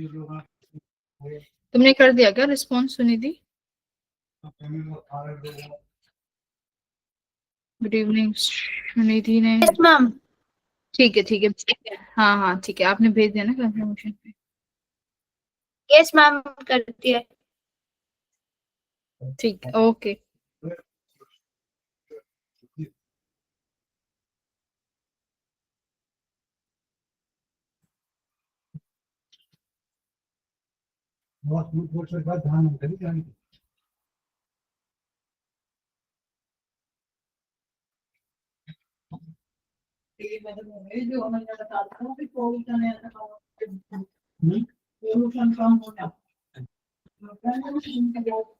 तुमने कर दिया क्या response Sunidhi? Good evening Sunidhi ने। Yes ma'am. ठीक है ठीक है, हाँ हाँ ठीक है, आपने भेज दिया ना कंफर्मेशन पे? यस मैम कर दिया। ठीक है, ओके।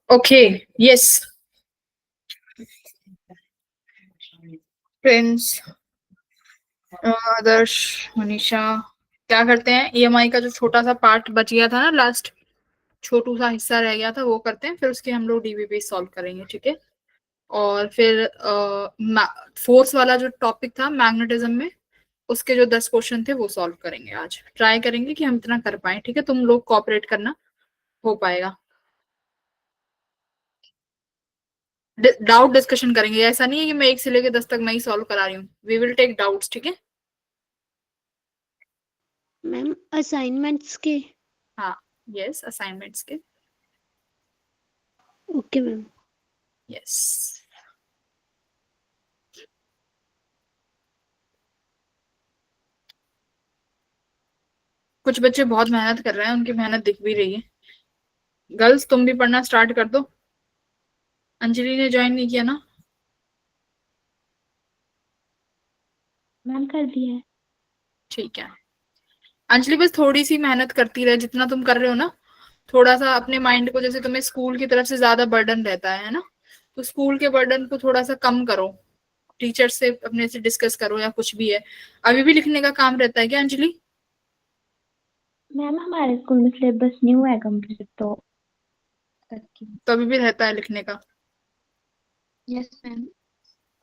Okay, yes. प्रिंस, आदर्श, मनीषा, क्या करते हैं, ईएमआई का जो छोटा सा पार्ट बच गया था ना, लास्ट छोटू सा हिस्सा रह गया था, वो करते हैं, फिर उसके हम लोग डीबीपी सॉल्व करेंगे, ठीक है? और फिर फोर्स वाला जो टॉपिक था मैग्नेटिज्म में, उसके जो 10 क्वेश्चन थे वो सॉल्व करेंगे आज। ट्राई करेंगे कि हम इतना कर पाए, ठीक है? तुम लोग कोऑपरेट करना, हो पाएगा। डाउट डिस्कशन करेंगे, ऐसा नहीं है कि मैं 1 से लेकर 10 तक मैं ही सॉल्व करा रही हूँ। वी विल टेक डाउट्स, ठीक है? मैम असाइनमेंट्स के? हाँ, यस, असाइनमेंट्स के। Okay ma'am. यस। कुछ बच्चे बहुत मेहनत कर रहे हैं, उनकी मेहनत दिख भी रही है। गर्ल्स, तुम भी पढ़ना स्टार्ट कर दो। अंजलि ने ज्वाइन नहीं किया ना? मैम कर दिया है। ठीक है। अंजलि बस थोड़ी सी मेहनत करती रहे, जितना तुम कर रहे हो ना। थोड़ा सा अपने माइंड को, जैसे तुम्हें स्कूल की तरफ से ज्यादा बर्डन रहता है ना, तो स्कूल के बर्डन को थोड़ा सा कम करो। टीचर से अपने से डिस्कस करो या कुछ भी है। अभी भी लिखने का काम रहता है क्या अंजलि? मैम हमारे स्कूल में सिलेबस न्यू है कंप्लीट, तो तो अभी भी रहता है लिखने का? Yes ma'am.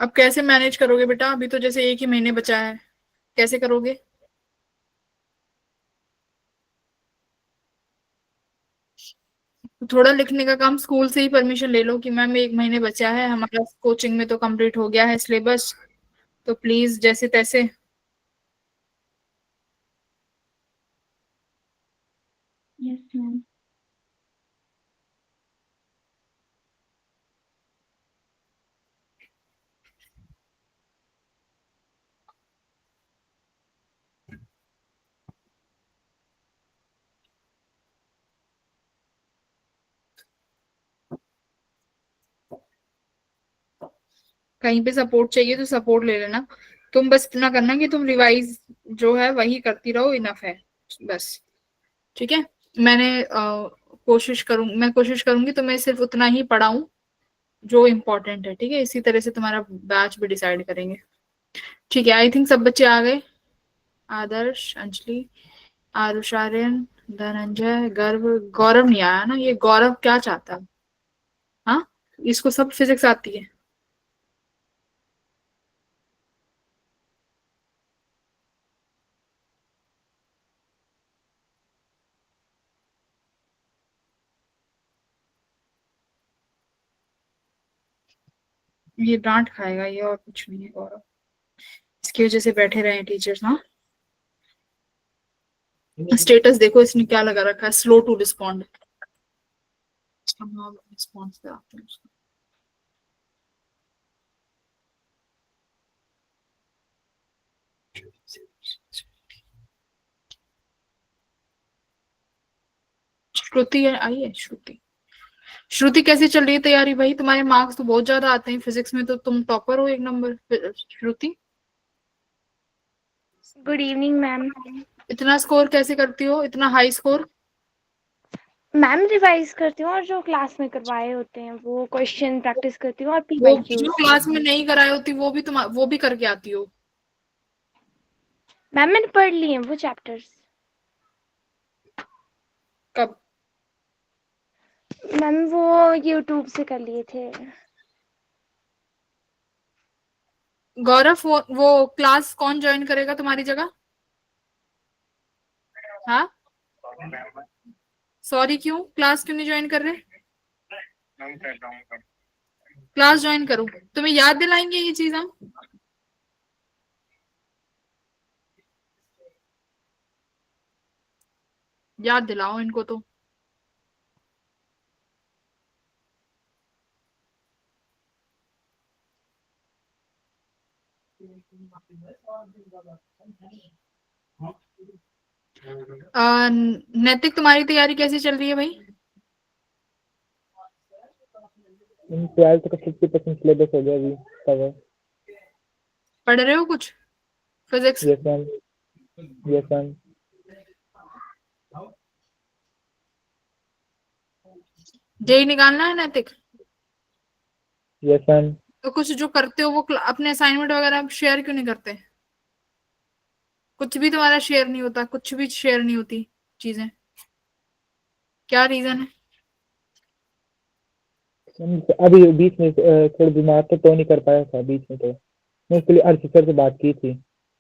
अब कैसे मैनेज करोगे बेटा? अभी तो जैसे 1 ही महीने बचा है, कैसे करोगे? तो थोड़ा लिखने का काम स्कूल से ही परमिशन ले लो कि मैम 1 महीने बचा है, हमारा कोचिंग में तो कंप्लीट हो गया है सिलेबस, तो प्लीज जैसे तैसे। Yes ma'am. कहीं पे सपोर्ट चाहिए तो सपोर्ट ले लेना। तुम बस इतना करना कि तुम रिवाइज जो है वही करती रहो, इनफ है बस। ठीक है? मैं कोशिश करूंगी तुम्हें सिर्फ उतना ही पढ़ाऊं जो इम्पोर्टेंट है, ठीक है? इसी तरह से तुम्हारा बैच भी डिसाइड करेंगे। ठीक है, आई थिंक सब बच्चे आ गए। आदर्श, अंजलि, आरुषार्यन, धनंजय, गर्व, गौरव नहीं आया ना? ये गौरव क्या चाहता है? हाँ, इसको सब फिजिक्स आती है। ये डांट खाएगा ये, और कुछ नहीं है गौरव। इसकी वजह से बैठे रहे टीचर्स। हाँ, स्टेटस देखो इसने क्या लगा रखा है, स्लो टू रिस्पॉन्ड। रिस्पॉन्स पे आते हैं उसका। श्रुति आई है? श्रुति, श्रुति कैसी चल रही है तैयारी भाई? तुम्हारे मार्क्स तो बहुत ज्यादा आते हैं फिजिक्स में, तो तुम टॉपर हो 1 नंबर। श्रुति, गुड इवनिंग मैम। इतना स्कोर कैसे करती हो, इतना हाई स्कोर? मैम रिवाइज करती हूँ और जो क्लास में करवाए होते हैं वो क्वेश्चन प्रैक्टिस करती हूँ और वो पीवाईक्यूज। जो क्लास में नहीं कराई होती वो भी करके आती हो? मैम मैंने पढ़ लिए हैं वो चैप्टर्स। कब? मैम वो यूट्यूब से कर लिए थे। गौरव, वो क्लास कौन ज्वाइन करेगा तुम्हारी जगह? हाँ, सॉरी क्यों? क्लास क्यों नहीं ज्वाइन कर रहे? क्लास ज्वाइन करो। तुम्हें याद दिलाएंगे ये चीज हम। याद दिलाओ इनको तो। नैतिक, तुम्हारी तैयारी कैसी चल रही है भाई? 12th का 50% सिलेबस हो गया अभी कवर। पढ़ रहे हो कुछ physics? Yes ma'am, yes ma'am. JEE निकालना है नैतिक? Yes ma'am. तो कुछ जो करते हो वो अपने असाइनमेंट वगैरह शेयर क्यों नहीं करते? कुछ भी तुम्हारा शेयर नहीं होता, कुछ भी शेयर नहीं होती चीजें, क्या रीजन है? अभी बीच में थोड़ा बीमार तो नहीं कर पाया था बीच में, तो मैं उसके लिए अर्शी सर से बात की थी।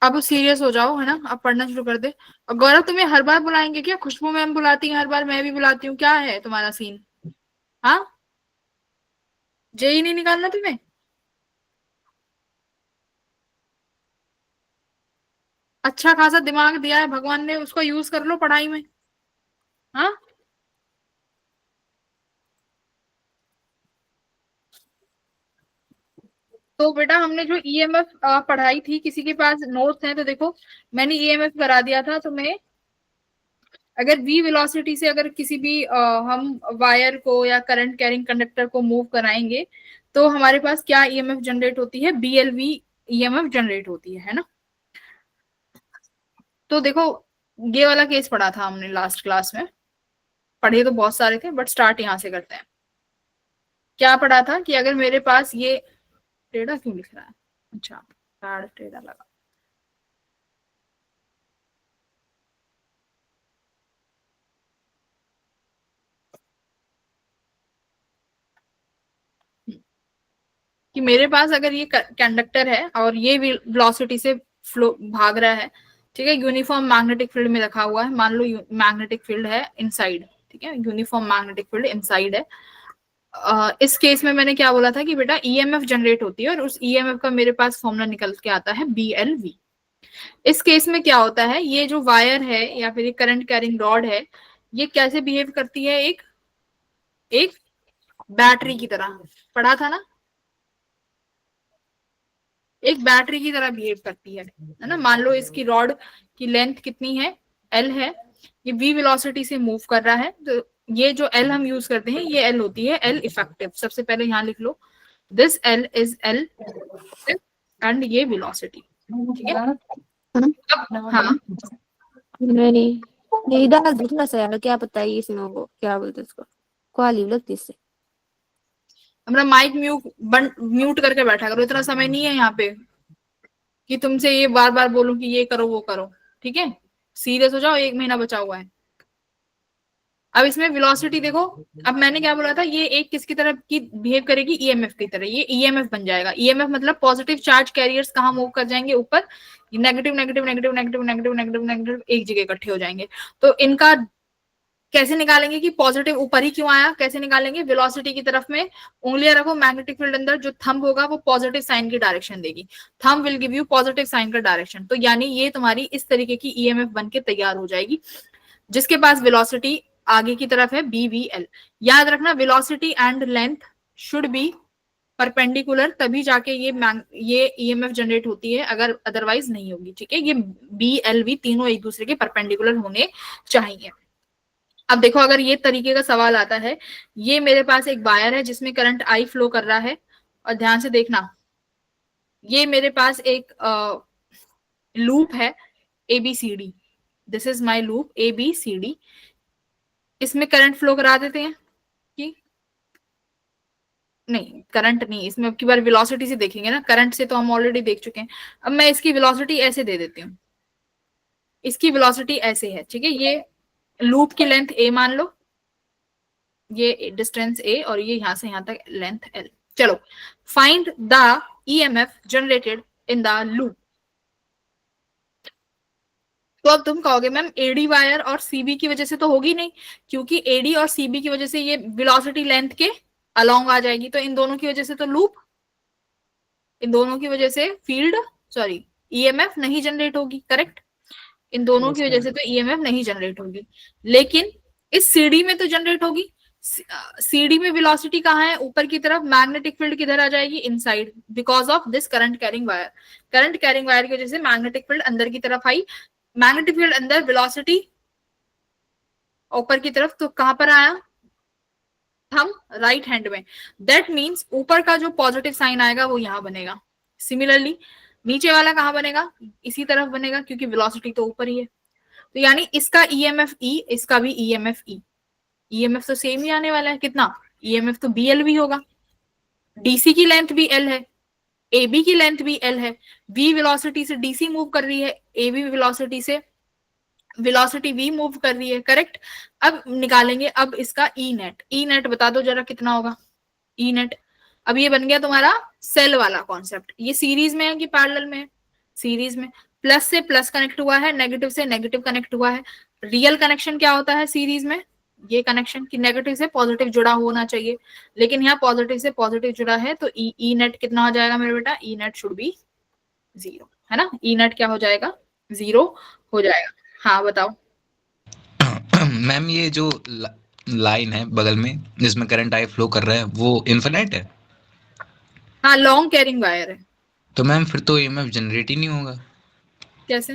अब सीरियस हो जाओ, है ना, अब पढ़ना शुरू कर दे। और गौरव, तुम्हें हर बार बुलाएंगे क्या? खुशबू मैम बुलाती है हर बार, मैं भी बुलाती हूँ, क्या है तुम्हारा सीन? हाँ, जेई नहीं निकालना तुम्हें? अच्छा खासा दिमाग दिया है भगवान ने, उसको यूज कर लो पढ़ाई में। हाँ, तो बेटा हमने जो ईएमएफ पढ़ाई थी, किसी के पास नोट्स हैं तो देखो, मैंने ईएमएफ करा दिया था तुम्हें। अगर वी वेलोसिटी से अगर किसी भी हम वायर को या करंट कैरिंग कंडक्टर को मूव कराएंगे तो हमारे पास क्या ईएमएफ जनरेट होती है? बीएलवी ईएमएफ जनरेट होती है ना। तो देखो, ये वाला केस पढ़ा था हमने लास्ट क्लास में। पढ़े तो बहुत सारे थे बट स्टार्ट यहां से करते हैं। क्या पढ़ा था कि अगर मेरे पास ये टेढ़ा क्यों लिख रहा है? अच्छा, कार्ड टेढ़ा लगा। कि मेरे पास अगर ये कंडक्टर है और ये वेलोसिटी से फ्लो भाग रहा है, ठीक है, यूनिफॉर्म मैग्नेटिक फील्ड में रखा हुआ है, मान लो मैग्नेटिक फील्ड है इनसाइड, ठीक है, यूनिफॉर्म मैग्नेटिक फील्ड इनसाइड है। इस केस में मैंने क्या बोला था कि बेटा ईएमएफ जनरेट होती है और उस ईएमएफ का मेरे पास फॉर्मूला निकल के आता है बीएलवी। इस केस में क्या होता है, ये जो वायर है या फिर ये करंट कैरिंग रॉड है, ये कैसे बिहेव करती है? एक एक बैटरी की तरह, पढ़ा था ना, एक बैटरी की तरह बिहेव करती है ना। मान लो इसकी रॉड की लेंथ कितनी है? एल है। ये वी वेलोसिटी से मूव कर रहा है, तो ये जो एल हम यूज करते हैं ये एल होती है एल इफेक्टिव। सबसे पहले यहाँ लिख लो, this L is L and ये वेलोसिटी, ठीक है। अब हाँ, नहीं नहीं डाल दो थोड़ा सा यार, क्या पता है इसमें वो क्या बोलते हैं उसको, क्वाली लगती है इससे। हमारा माइक म्यूट करके बैठा करो, इतना समय नहीं है यहाँ पे कि तुमसे ये बार बार बोलूं कि ये करो वो करो, ठीक है। सीरियस हो जाओ, 1 महीना बचा हुआ है। अब इसमें वेलोसिटी देखो, अब मैंने क्या बोला था, ये एक किसकी तरह की बिहेव करेगी? ईएमएफ की तरह। ये ईएमएफ बन जाएगा। ईएमएफ मतलब पॉजिटिव चार्ज कैरियर्स कहाँ मूव कर जाएंगे? ऊपर। Negative negative negative negative negative negative negative एक जगह इकट्ठे हो जाएंगे। तो इनका कैसे निकालेंगे कि पॉजिटिव ऊपर ही क्यों आया? कैसे निकालेंगे? वेलोसिटी की तरफ में उंगलियां रखो, मैग्नेटिक फील्ड अंदर, जो थंब होगा वो पॉजिटिव साइन की डायरेक्शन देगी। Thumb will give you positive sign का डायरेक्शन। तो यानी ये तुम्हारी इस तरीके की ईएमएफ बन के तैयार हो जाएगी, जिसके पास वेलोसिटी आगे की तरफ है बीवीएल। याद रखना, velocity and length should be perpendicular, तभी जाके ये ईएमएफ जनरेट होती है, अगर अदरवाइज नहीं होगी, ठीक है। ये बी एल वी तीनों एक दूसरे के परपेंडिकुलर होने चाहिए। अब देखो, अगर ये तरीके का सवाल आता है, ये मेरे पास एक वायर है जिसमें करंट आई फ्लो कर रहा है, और ध्यान से देखना, ये मेरे पास एक लूप है ABCD, this is my loop ABCD. इसमें करंट फ्लो करा देते हैं कि नहीं? करंट नहीं, इसमें अब की बार वेलोसिटी से देखेंगे ना, करंट से तो हम ऑलरेडी देख चुके हैं। अब मैं इसकी वेलोसिटी ऐसे दे देती हूँ, इसकी वेलोसिटी ऐसे है, ठीक है। ये लूप की लेंथ ए मान लो, ये डिस्टेंस ए, और ये यहां से यहां तक लेंथ एल। चलो, find the EMF generated in the loop. तो अब तुम कहोगे मैम एडी वायर और सीबी की वजह से तो होगी नहीं, क्योंकि एडी और सीबी की वजह से ये वेलोसिटी लेंथ के अलोंग आ जाएगी, तो इन दोनों की वजह से तो लूप, इन दोनों की वजह से फील्ड सॉरी ईएमएफ नहीं जनरेट होगी, करेक्ट। इन दोनों की वजह से तो ईएमएफ नहीं जनरेट होगी, लेकिन इस सीडी में तो जनरेट होगी। सीडी में वेलोसिटी कहाँ है, ऊपर की तरफ, मैग्नेटिक फील्ड किधर आ जाएगी, inside, because of this current carrying wire. Current carrying wire की वजह से मैग्नेटिक फील्ड अंदर की तरफ आई, मैग्नेटिक फील्ड अंदर, वेलोसिटी ऊपर की तरफ, तो कहां पर आया, हम राइट हैंड में। दैट मीन्स ऊपर का जो पॉजिटिव साइन आएगा वो यहां बनेगा। सिमिलरली नीचे वाला कहां बनेगा, इसी तरफ बनेगा, क्योंकि वेलोसिटी तो ऊपर ही है। तो यानी इसका ईएमएफ ई, इसका भी ईएमएफ ई, ईएमएफ तो सेम ही आने वाला है। कितना, ईएमएफ तो बीएल भी होगा। डीसी की लेंथ भी एल है, एबी की लेंथ भी एल है, वी वेलोसिटी से डीसी मूव कर रही है, एबी वेलोसिटी से वेलोसिटी वी मूव कर रही है, करेक्ट। अब निकालेंगे अब इसका ई नेट। ई नेट बता दो जरा कितना होगा ई नेट। अब ये बन गया तुम्हारा सेल वाला कॉन्सेप्ट। ये सीरीज में है कि पैरेलल में है, सीरीज में। प्लस से प्लस कनेक्ट हुआ है, नेगेटिव से नेगेटिव कनेक्ट हुआ है। रियल कनेक्शन क्या होता है सीरीज में, ये कनेक्शन कि नेगेटिव से पॉजिटिव जुड़ा होना चाहिए, लेकिन यहाँ पॉजिटिव से पॉजिटिव जुड़ा है, तो ई नेट कितना हो जाएगा मेरे बेटा, ई नेट शुड बी 0, है ना। ई नेट क्या हो जाएगा, 0 हो जाएगा। हाँ बताओ। मैम ये जो लाइन है बगल में जिसमें करंट आई फ्लो कर रहा है वो इनफिनिट है? हाँ लॉन्ग कैरिंग वायर है। तो मैम फिर तो ईएमएफ जनरेट ही नहीं होगा, कैसे,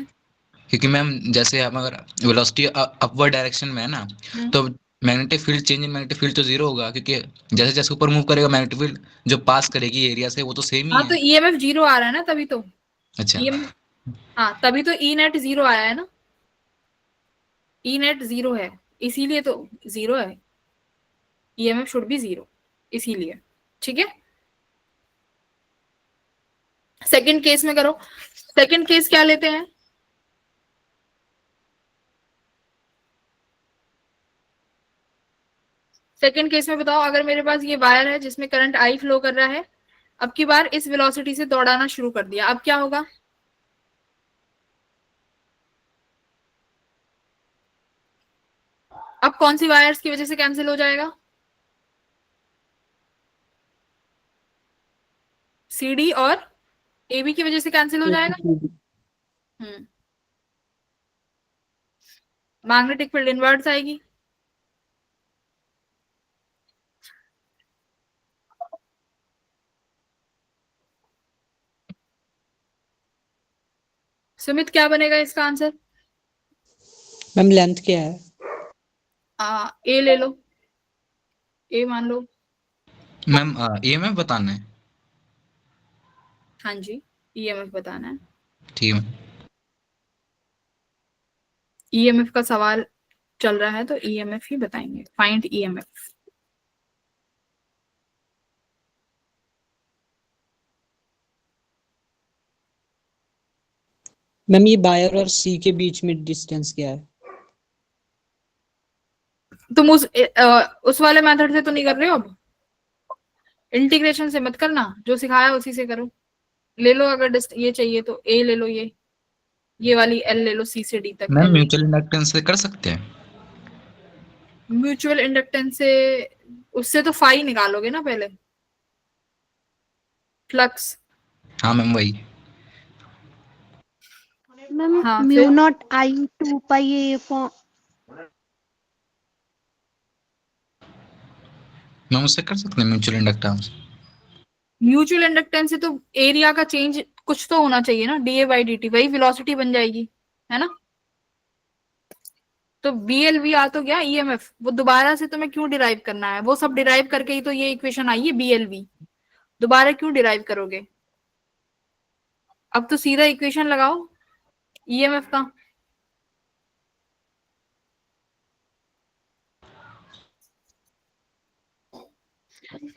क्योंकि मैम जैसे हम अगर वेलोसिटी अपवर्ड डायरेक्शन में है ना, तो magnetic field change in magnetic field तो 0 होगा, क्योंकि जैसे जैसे ऊपर मूव करेगा मैग्नेटिक फील्ड जो पास करेगी एरिया से वो तो सेम ही हाँ है। तो ईएमएफ 0 आ रहा है ना, तभी तो अच्छा ईएमएफ, हाँ तभी तो ई नेट 0 आया है ना, ई नेट 0 है, इसीलिए तो 0 है, ईएमएफ शुड बी 0, इसीलिए, ठीक है। सेकंड केस में करो। सेकंड केस क्या लेते हैं, सेकंड केस में बताओ, अगर मेरे पास ये वायर है जिसमें करंट आई फ्लो कर रहा है, अब की बार इस वेलोसिटी से दौड़ाना शुरू कर दिया, अब क्या होगा, अब कौन सी वायर्स की वजह से कैंसिल हो जाएगा, सीडी और एबी की वजह से कैंसिल हो जाएगा। मैग्नेटिक फील्ड इनवर्ट्स आएगी, सुमित क्या बनेगा इसका आंसर, मैम लेंथ क्या है? ए ले लो, ए मान लो। मैम ईएमएफ बताना है? हाँ जी ईएमएफ बताना है, ठीक है। ईएमएफ का सवाल चल रहा है तो ईएमएफ ही बताएंगे, फाइंड ईएमएफ। मैम ये वायर और सी के बीच में डिस्टेंस क्या है? तुम उस वाले मेथड से तो नहीं कर रहे हो, अब इंटीग्रेशन से मत करना, जो सिखाया उसी से करो। ले लो अगर ये चाहिए तो ए ले लो, ये वाली एल ले लो, सी से डी तक। मैम म्यूचुअल इंडक्टेंस से कर सकते हैं? म्यूचुअल इंडक्टेंस से, उससे तो फाई निकालोगे ना पहले, फ्लक्स। हाँ मैम वही। मैम हाँ, म्यू फिर? Not I 2 pi A ma'am उससे कर सकते हैं म्यूचुअल इंडक्टेंस। म्यूचुअल इंडक्टेंस से तो एरिया का चेंज कुछ तो होना चाहिए ना, डीए बाई डी टी, वही वेलोसिटी बन जाएगी, है ना। तो बीएलवी आ तो गया, ईएमएफ वो दोबारा से तुम्हें क्यों डिराइव करना है, वो सब डिराइव करके ही तो ये इक्वेशन आई है बीएलवी, दोबारा क्यों डिराइव करोगे, अब तो सीधा इक्वेशन लगाओ ईएमएफ का।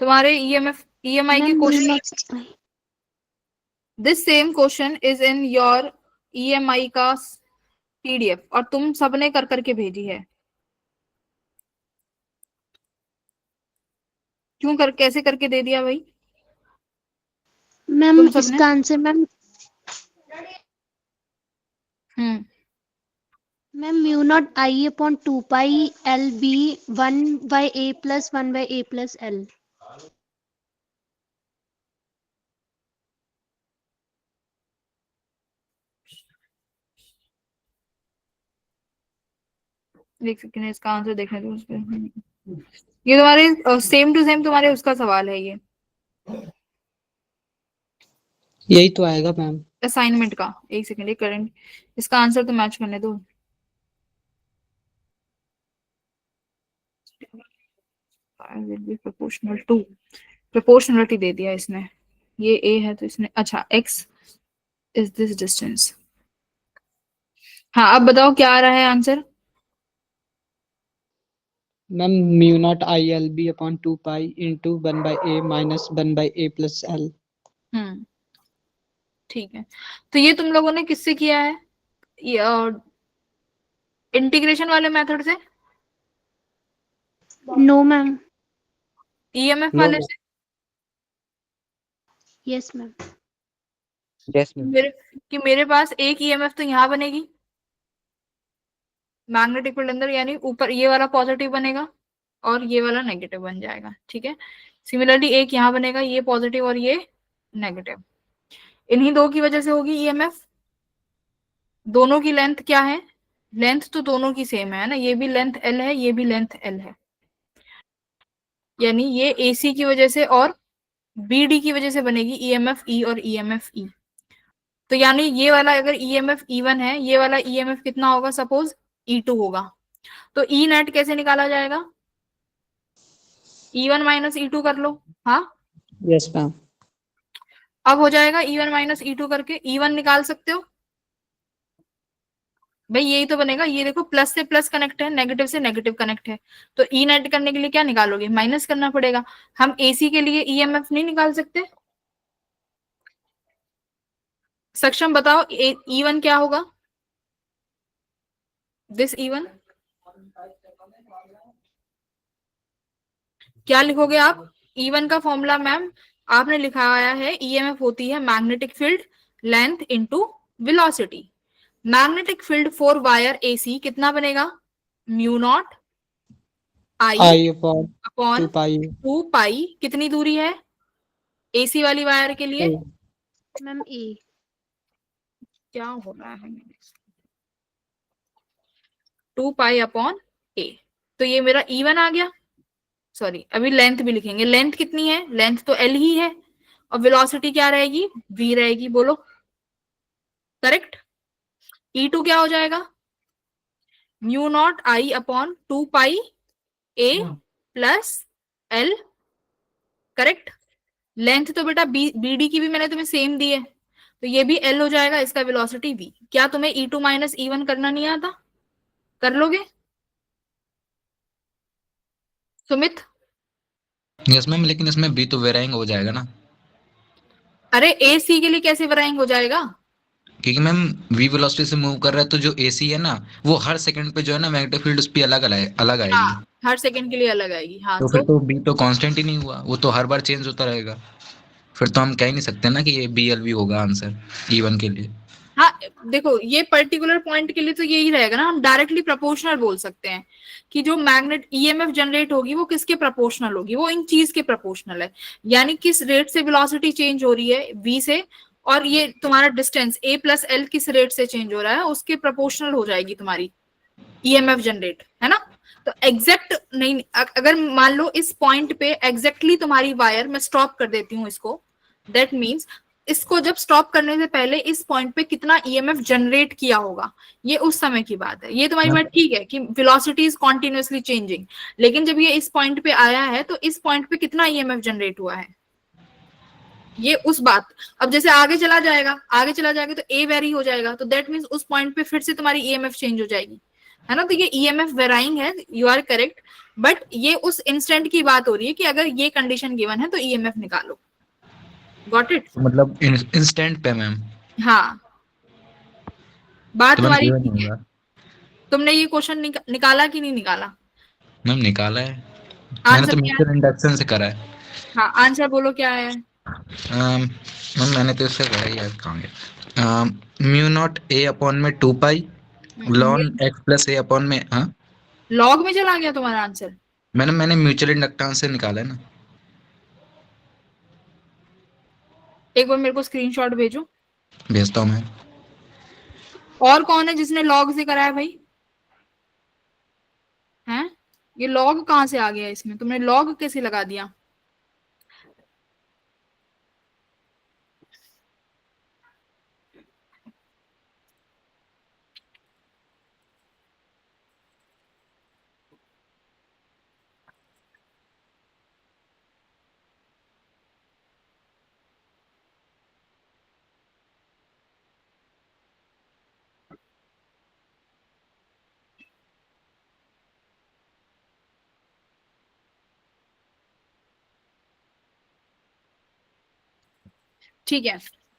तुम्हारे ईएमएफ ईएमआई के question, this same question is in your EMI का पीडीएफ, और तुम सबने कर करके भेजी है, क्यों कर, कैसे करके दे दिया भाई मैम तुम सबने? इसका answer ma'am hmm ma'am mu not I upon 2 pi L B 1/a plus 1/a plus L. देख सकते हैं इसका आंसर देखने दो उस पे। ये तुम्हारे सेम टू सेम तुम्हारे उसका सवाल है ये यही तो आएगा मैम। असाइनमेंट का। एक सेकंड, ये करंट इसका आंसर तो मैच करने दो। प्रोपोर्शनल टू, प्रोपोर्शनलिटी दे दिया इसने। ये a है तो इसने, अच्छा x इज दिस डिस्टेंस। हाँ अब बताओ क्या आ रहा है answer. Ma'am mu not I L B upon 2 pi into 1/a minus 1/a plus L. ठीक है, तो ये तुम लोगों ने किससे किया है? इंटीग्रेशन वाले मेथड से? No ma'am. ईएमएफ नो वाले से? Yes ma'am. Yes ma'am. मेरे पास एक ईएमएफ तो यहाँ बनेगी मैग्नेटिक फील्ड अंदर, यानी ऊपर ये वाला पॉजिटिव बनेगा और ये वाला नेगेटिव बन जाएगा। ठीक है, सिमिलरली एक यहाँ बनेगा, ये पॉजिटिव और ये नेगेटिव। इन्हीं दो की वजह से होगी ईएमएफ। दोनों की लेंथ क्या है? लेंथ तो दोनों की सेम है ना, ये भी लेंथ एल है, ये भी लेंथ एल है, यानी ये एसी की वजह से और बीडी की वजह से बनेगी ईएमएफ ई और ईएमएफ ई। तो यानी ये वाला अगर ईएमएफ E1 है, ये वाला ईएमएफ कितना होगा? सपोज E2 होगा। तो ई नेट कैसे निकाला जाएगा? E1 माइनस E2 कर लो। हाँ यस मैम। अब हो जाएगा E1 माइनस E2 करके E1 निकाल सकते हो भाई, यही तो बनेगा। ये देखो प्लस से प्लस कनेक्ट है, नेगेटिव से नेगेटिव कनेक्ट है, तो ई नेट करने के लिए क्या निकालोगे? माइनस करना पड़ेगा। हम एसी के लिए ईएमएफ नहीं निकाल सकते? सक्षम बताओ E1 क्या होगा? दिस E1 क्या लिखोगे आप? E1 का फॉर्मूला मैम आपने लिखाया है, ईएमएफ होती है magnetic field length into velocity. Magnetic field for wire AC कितना बनेगा? म्यू नॉट आई अपॉन 2 पाई। कितनी दूरी है एसी वाली वायर के लिए? मैम ए। क्या हो रहा है? 2 पाई अपॉन ए। तो ये मेरा E1 आ गया। सॉरी, अभी लेंथ भी लिखेंगे। लेंथ कितनी है? लेंथ तो L ही है, और वेलोसिटी क्या रहेगी? V रहेगी। बोलो करेक्ट। E2 क्या हो जाएगा? Mu naught I upon 2 pi A plus L. Correct. Length तो बेटा बीडी की भी मैंने तुम्हें सेम दी है, तो ये भी एल हो जाएगा, इसका वेलोसिटी V। क्या तुम्हें E2 माइनस E1 करना नहीं आता? कर लोगे सुमित? यस मैम, लेकिन इसमें बी तो वेराइंग हो जाएगा ना। अरे ए सी के लिए कैसे वेराइंग हो जाएगा? क्योंकि मैम वी वेलोसिटी से मूव कर रहा है, तो जो एसी है ना, वो हर सेकंड पे जो है ना मैग्नेटिक फील्ड उस पे अलग अलग आएगी। हाँ, हर सेकंड के लिए अलग आएगी। हाँ तो फिर तो बी तो कांस्टेंट ही नहीं हुआ, वो तो हर बार चेंज होता रहेगा। फिर तो हम कह ही नहीं सकते ना कि ये BLV होगा आंसर E1 के लिए। हाँ देखो, ये पर्टिकुलर पॉइंट के लिए तो यही रहेगा ना, हम डायरेक्टली प्रोपोर्शनल बोल सकते हैं कि जो मैग्नेट ईएमएफ जनरेट होगी वो किसके प्रोपोर्शनल होगी? वो इन चीज के प्रोपोर्शनल है, यानी किस रेट से वेलोसिटी चेंज हो रही है V से, और ये तुम्हारा डिस्टेंस A प्लस L किस रेट से चेंज हो रहा है, उसके प्रोपोर्शनल हो जाएगी तुम्हारी ईएमएफ जनरेट, है ना। तो एग्जैक्ट नहीं, अगर मान लो इस पॉइंट पे एग्जैक्टली तुम्हारी वायर, मैं स्टॉप कर देती हूँ इसको, दैट मीन्स इसको जब स्टॉप करने से पहले इस पॉइंट पे कितना ईएमएफ जनरेट किया होगा, ये उस समय की बात है। ये तुम्हारी बात ठीक है कि वेलोसिटी इज कॉन्टिन्यूअसली चेंजिंग, लेकिन जब ये इस पॉइंट पे आया है तो इस पॉइंट पे कितना ईएमएफ जनरेट हुआ है, ये उस बात। अब जैसे आगे चला जाएगा तो ए वेरी हो जाएगा, तो दैट मीन्स उस पॉइंट पे फिर से तुम्हारी ईएमएफ चेंज हो जाएगी, है ना। तो ये ईएमएफ वेराइंग है, यू आर करेक्ट, बट ये उस इंस्टेंट की बात हो रही है कि अगर ये कंडीशन गिवन है तो ईएमएफ निकालो। Got it? मतलब इंस्टेंट पे मैम। हाँ, बात तो तुम्हारी मैम ठीक है। तुमने ये क्वेश्चन निकाला कि नहीं निकाला? मैम निकाला है, मैंने तो म्यूचुअल इंडक्शन से करा है। हाँ, आंसर बोलो क्या है? मैम मैंने तो इससे करा ही है, कहाँ गया? म्यू नॉट A अपॉन में 2 पाई लॉन एक्स प्लस ए अपॉन में, हाँ लॉग में चला गया तुम्हारा आंसर। मैंने म्यूचुअल इंडक्टेंस से निकाला है ना। एक बार मेरे को स्क्रीनशॉट भेजो। भेजता हूँ मैं। और कौन है जिसने लॉग से करा है भाई? हैं, ये लॉग कहाँ से आ गया इसमें? तुमने लॉग कैसे लगा दिया? ठीक है,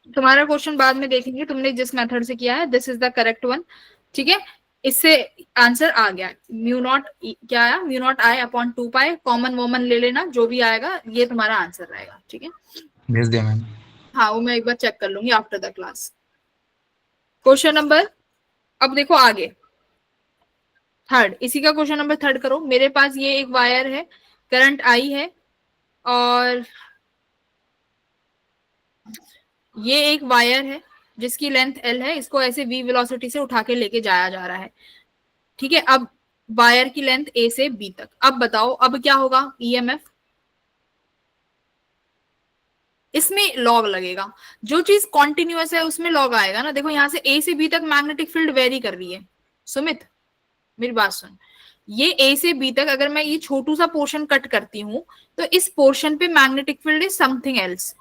तुम्हारा क्वेश्चन बाद में देखेंगे। तुमने जिस मेथड से किया है this is the correct one. ठीक है, इससे आंसर आ गया। म्यू नॉट क्या आया? Mu naught I upon 2 pi, common woman ले लेना, जो भी आएगा ये तुम्हारा आंसर रहेगा। ठीक है, भेज दिया मैम। हाँ वो मैं एक बार चेक कर लूंगी after the class. Question number, अब देखो आगे थर्ड, इसी का क्वेश्चन नंबर थर्ड करो। मेरे पास ये एक वायर है, करंट आई है, और ये एक वायर है जिसकी लेंथ एल है, इसको ऐसे v वेलोसिटी से उठा के लेके जाया जा रहा है। ठीक है, अब वायर की लेंथ a से b तक। अब बताओ अब क्या होगा? ईएमएफ, इसमें लॉग लगेगा। जो चीज कॉन्टिन्यूअस है उसमें लॉग आएगा ना। देखो यहाँ से a से b तक मैग्नेटिक फील्ड वेरी कर रही है। सुमित मेरी बात सुन, ये a से b तक अगर मैं ये छोटू सा पोर्शन कट करती हूँ तो इस पोर्शन पे magnetic field is something else.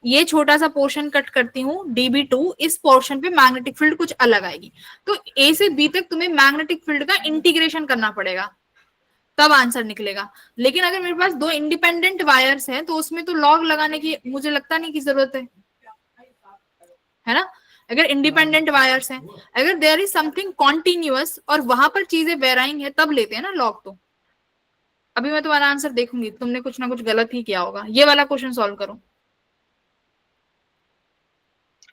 ये छोटा सा पोर्शन कट करती हूँ db2, इस पोर्शन पे मैग्नेटिक फील्ड कुछ अलग आएगी। तो a से b तक तुम्हें मैग्नेटिक फील्ड का इंटीग्रेशन करना पड़ेगा, तब आंसर निकलेगा। लेकिन अगर मेरे पास दो इंडिपेंडेंट वायर्स हैं तो उसमें तो लॉग लगाने की मुझे लगता नहीं की जरूरत है ना। अगर इंडिपेंडेंट वायर्स हैं, अगर देयर इज समथिंग कॉन्टिन्यूअस और वहां पर चीजें वेराइंग है तब लेते हैं ना लॉग। तो अभी मैं तुम्हारा आंसर देखूंगी, तुमने कुछ ना कुछ गलत ही किया होगा। ये वाला क्वेश्चन सॉल्व करो,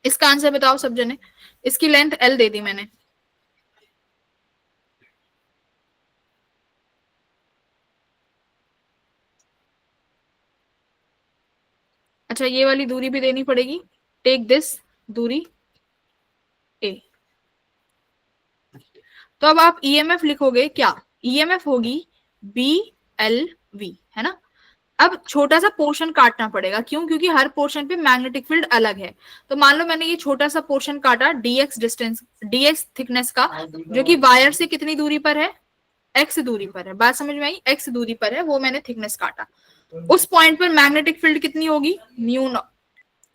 इसका आंसर बताओ सब जने। इसकी लेंथ एल दे दी मैंने। अच्छा ये वाली दूरी भी देनी पड़ेगी, टेक दिस दूरी ए। तो अब आप ईएमएफ लिखोगे क्या? ईएमएफ होगी बी एल वी, है ना। अब छोटा सा पोर्शन काटना पड़ेगा, क्यों? क्योंकि हर पोर्शन पे मैग्नेटिक फील्ड अलग है। तो मान लो मैंने ये छोटा सा पोर्शन काटा डीएक्स डिस्टेंस, डीएक्स थिकनेस का, जो कि वायर से कितनी दूरी पर है? एक्स दूरी पर है। बात समझ में आई? एक्स दूरी पर है, वो मैंने थिकनेस काटा। उस पॉइंट पर मैग्नेटिक फील्ड कितनी होगी? म्यू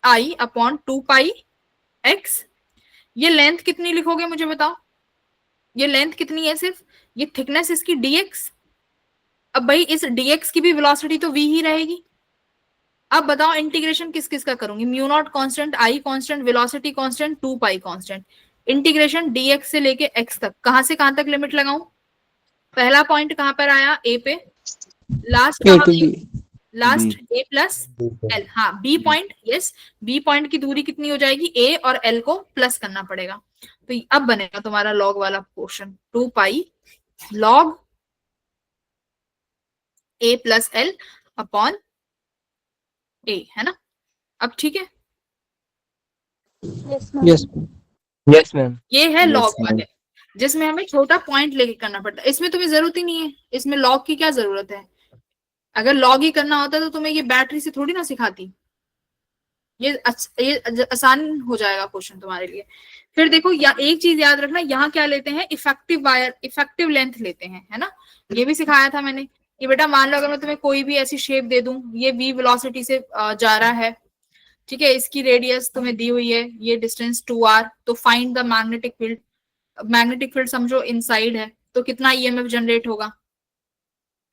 आई अपॉन 2 पाई एक्स। ये लेंथ कितनी लिखोगे मुझे बताओ? ये लेंथ कितनी है? सिर्फ ये थिकनेस इसकी डीएक्स। अब भाई इस डीएक्स की भी वेलोसिटी तो v ही रहेगी। अब बताओ इंटीग्रेशन किस किस का करूंगी? Mu naught constant, I constant, velocity constant, 2 pi constant. Integration dx से लेके x तक, कहां से कहां तक लिमिट लगाऊं? पहला पॉइंट कहां पर आया? a पे। Last A to B. Last a plus L, हाँ b point, yes b point की दूरी कितनी हो जाएगी? a और l को प्लस करना पड़ेगा। तो अब बनेगा तुम्हारा लॉग वाला portion, 2 pi log a plus L upon a, है ना। अब ठीक है, Yes. Yes ma'am. ये है लॉग वाले, जिसमें हमें छोटा पॉइंट लेके करना पड़ता है। इसमें तुम्हें जरूरत ही नहीं है, इसमें लॉग की क्या जरूरत है? अगर लॉग ही करना होता तो तुम्हें ये बैटरी से थोड़ी ना सिखाती। ये आसान हो जाएगा क्वेश्चन तुम्हारे लिए। फिर देखो एक चीज याद रखना, यहाँ क्या लेते हैं? इफेक्टिव वायर, इफेक्टिव लेंथ लेते हैं, है ना। ये भी सिखाया था मैंने कि बेटा मान लो अगर मैं तुम्हें कोई भी ऐसी शेप दे दूं, ये v वेलोसिटी से जा रहा है, ठीक है, इसकी रेडियस तुम्हें दी हुई है, ये डिस्टेंस 2r, तो find the magnetic field. Magnetic field समझो इनसाइड है, तो कितना ईएमएफ जनरेट होगा?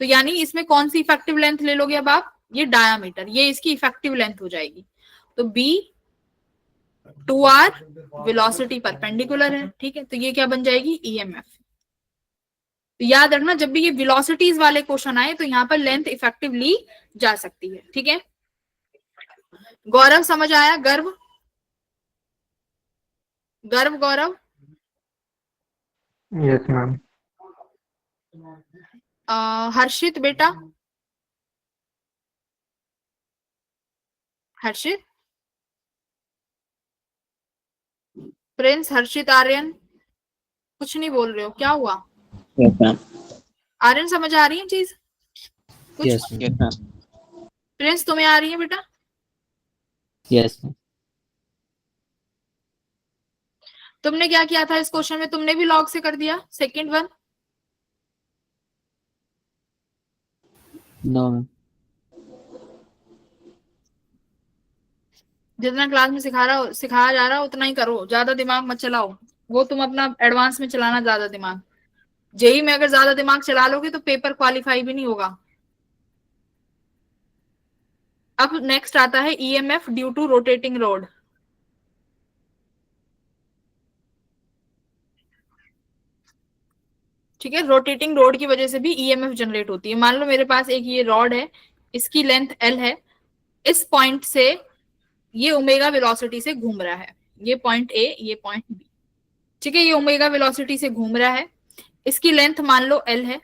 तो यानी इसमें कौन सी इफेक्टिव लेंथ ले लोगे अब आप? ये डायामीटर, ये इसकी इफेक्टिव लेंथ हो जाएगी। तो b 2r, वेलोसिटी परपेंडिकुलर है, ठीक है, तो ये क्या बन जाएगी? ईएमएफ। तो याद रखना जब भी ये वेलोसिटीज वाले क्वेश्चन आए तो यहाँ पर लेंथ इफेक्टिव ली जा सकती है, ठीक है। गौरव समझ आया? गर्व, गर्व, गौरव यस मैम। हर्षित बेटा, हर्षित, प्रिंस, हर्षित, आर्यन, कुछ नहीं बोल रहे हो, क्या हुआ? Yes ma'am. आर्यन समझ आ रही है चीज कुछ? Yes ma'am. प्रिंस तुम्हें आ रही है बेटा? Yes ma'am. तुमने क्या किया था इस क्वेश्चन में? तुमने भी लॉग से कर दिया सेकंड वन? No ma'am. जितना क्लास में सिखाया जा रहा है उतना ही करो, ज्यादा दिमाग मत चलाओ। वो तुम अपना एडवांस में चलाना ज्यादा दिमाग। जेई में अगर ज्यादा दिमाग चला लोगे तो पेपर क्वालिफाई भी नहीं होगा। अब नेक्स्ट आता है EMF due to rotating rod. ठीक है, रोटेटिंग रोड की वजह से भी ईएमएफ जनरेट होती है। मान लो मेरे पास एक ये रॉड है, इसकी लेंथ एल है, इस पॉइंट से ये ओमेगा वेलोसिटी से घूम रहा है, ये पॉइंट ए, ये पॉइंट बी। ठीक है, ये ओमेगा वेलोसिटी से घूम रहा है, इसकी लेंथ मान लो एल है।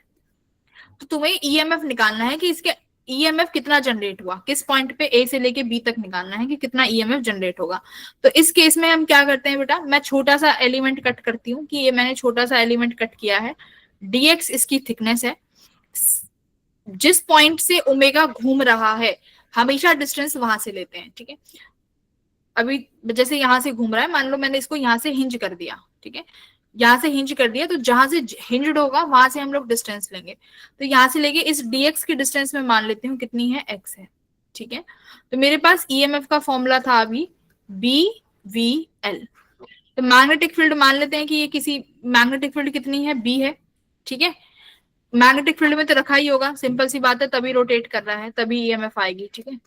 तो तुम्हें ईएमएफ निकालना है कि इसके ईएमएफ कितना जनरेट हुआ, किस पॉइंट पे ए से लेके बी तक निकालना है कि कितना ईएमएफ जनरेट होगा। तो इस केस में हम क्या करते हैं बेटा, मैं छोटा सा एलिमेंट कट करती हूँ कि ये मैंने छोटा सा एलिमेंट कट किया है, dx इसकी थिकनेस है। जिस पॉइंट से ओमेगा घूम रहा है हमेशा डिस्टेंस वहां से लेते हैं। ठीक है, अभी जैसे यहां से घूम रहा है, मान लो मैंने इसको यहां से हिंज कर दिया। ठीक है, यहां से हिंज कर दिया, तो जहां से हिंज्ड होगा वहां से हम लोग डिस्टेंस लेंगे। तो यहां से लेके इस dx की डिस्टेंस में मान लेती हूँ कितनी है, x है। ठीक है, तो मेरे पास ईएमएफ का फॉर्मूला था अभी BVL। तो मैग्नेटिक फील्ड मान लेते हैं कि ये किसी मैग्नेटिक फील्ड कितनी है, B है। ठीक है, मैग्नेटिक फील्ड में तो रखा ही होगा, सिंपल सी बात है, तभी रोटेट कर रहा है, तभी ईएमएफ आएगी। ठीक है,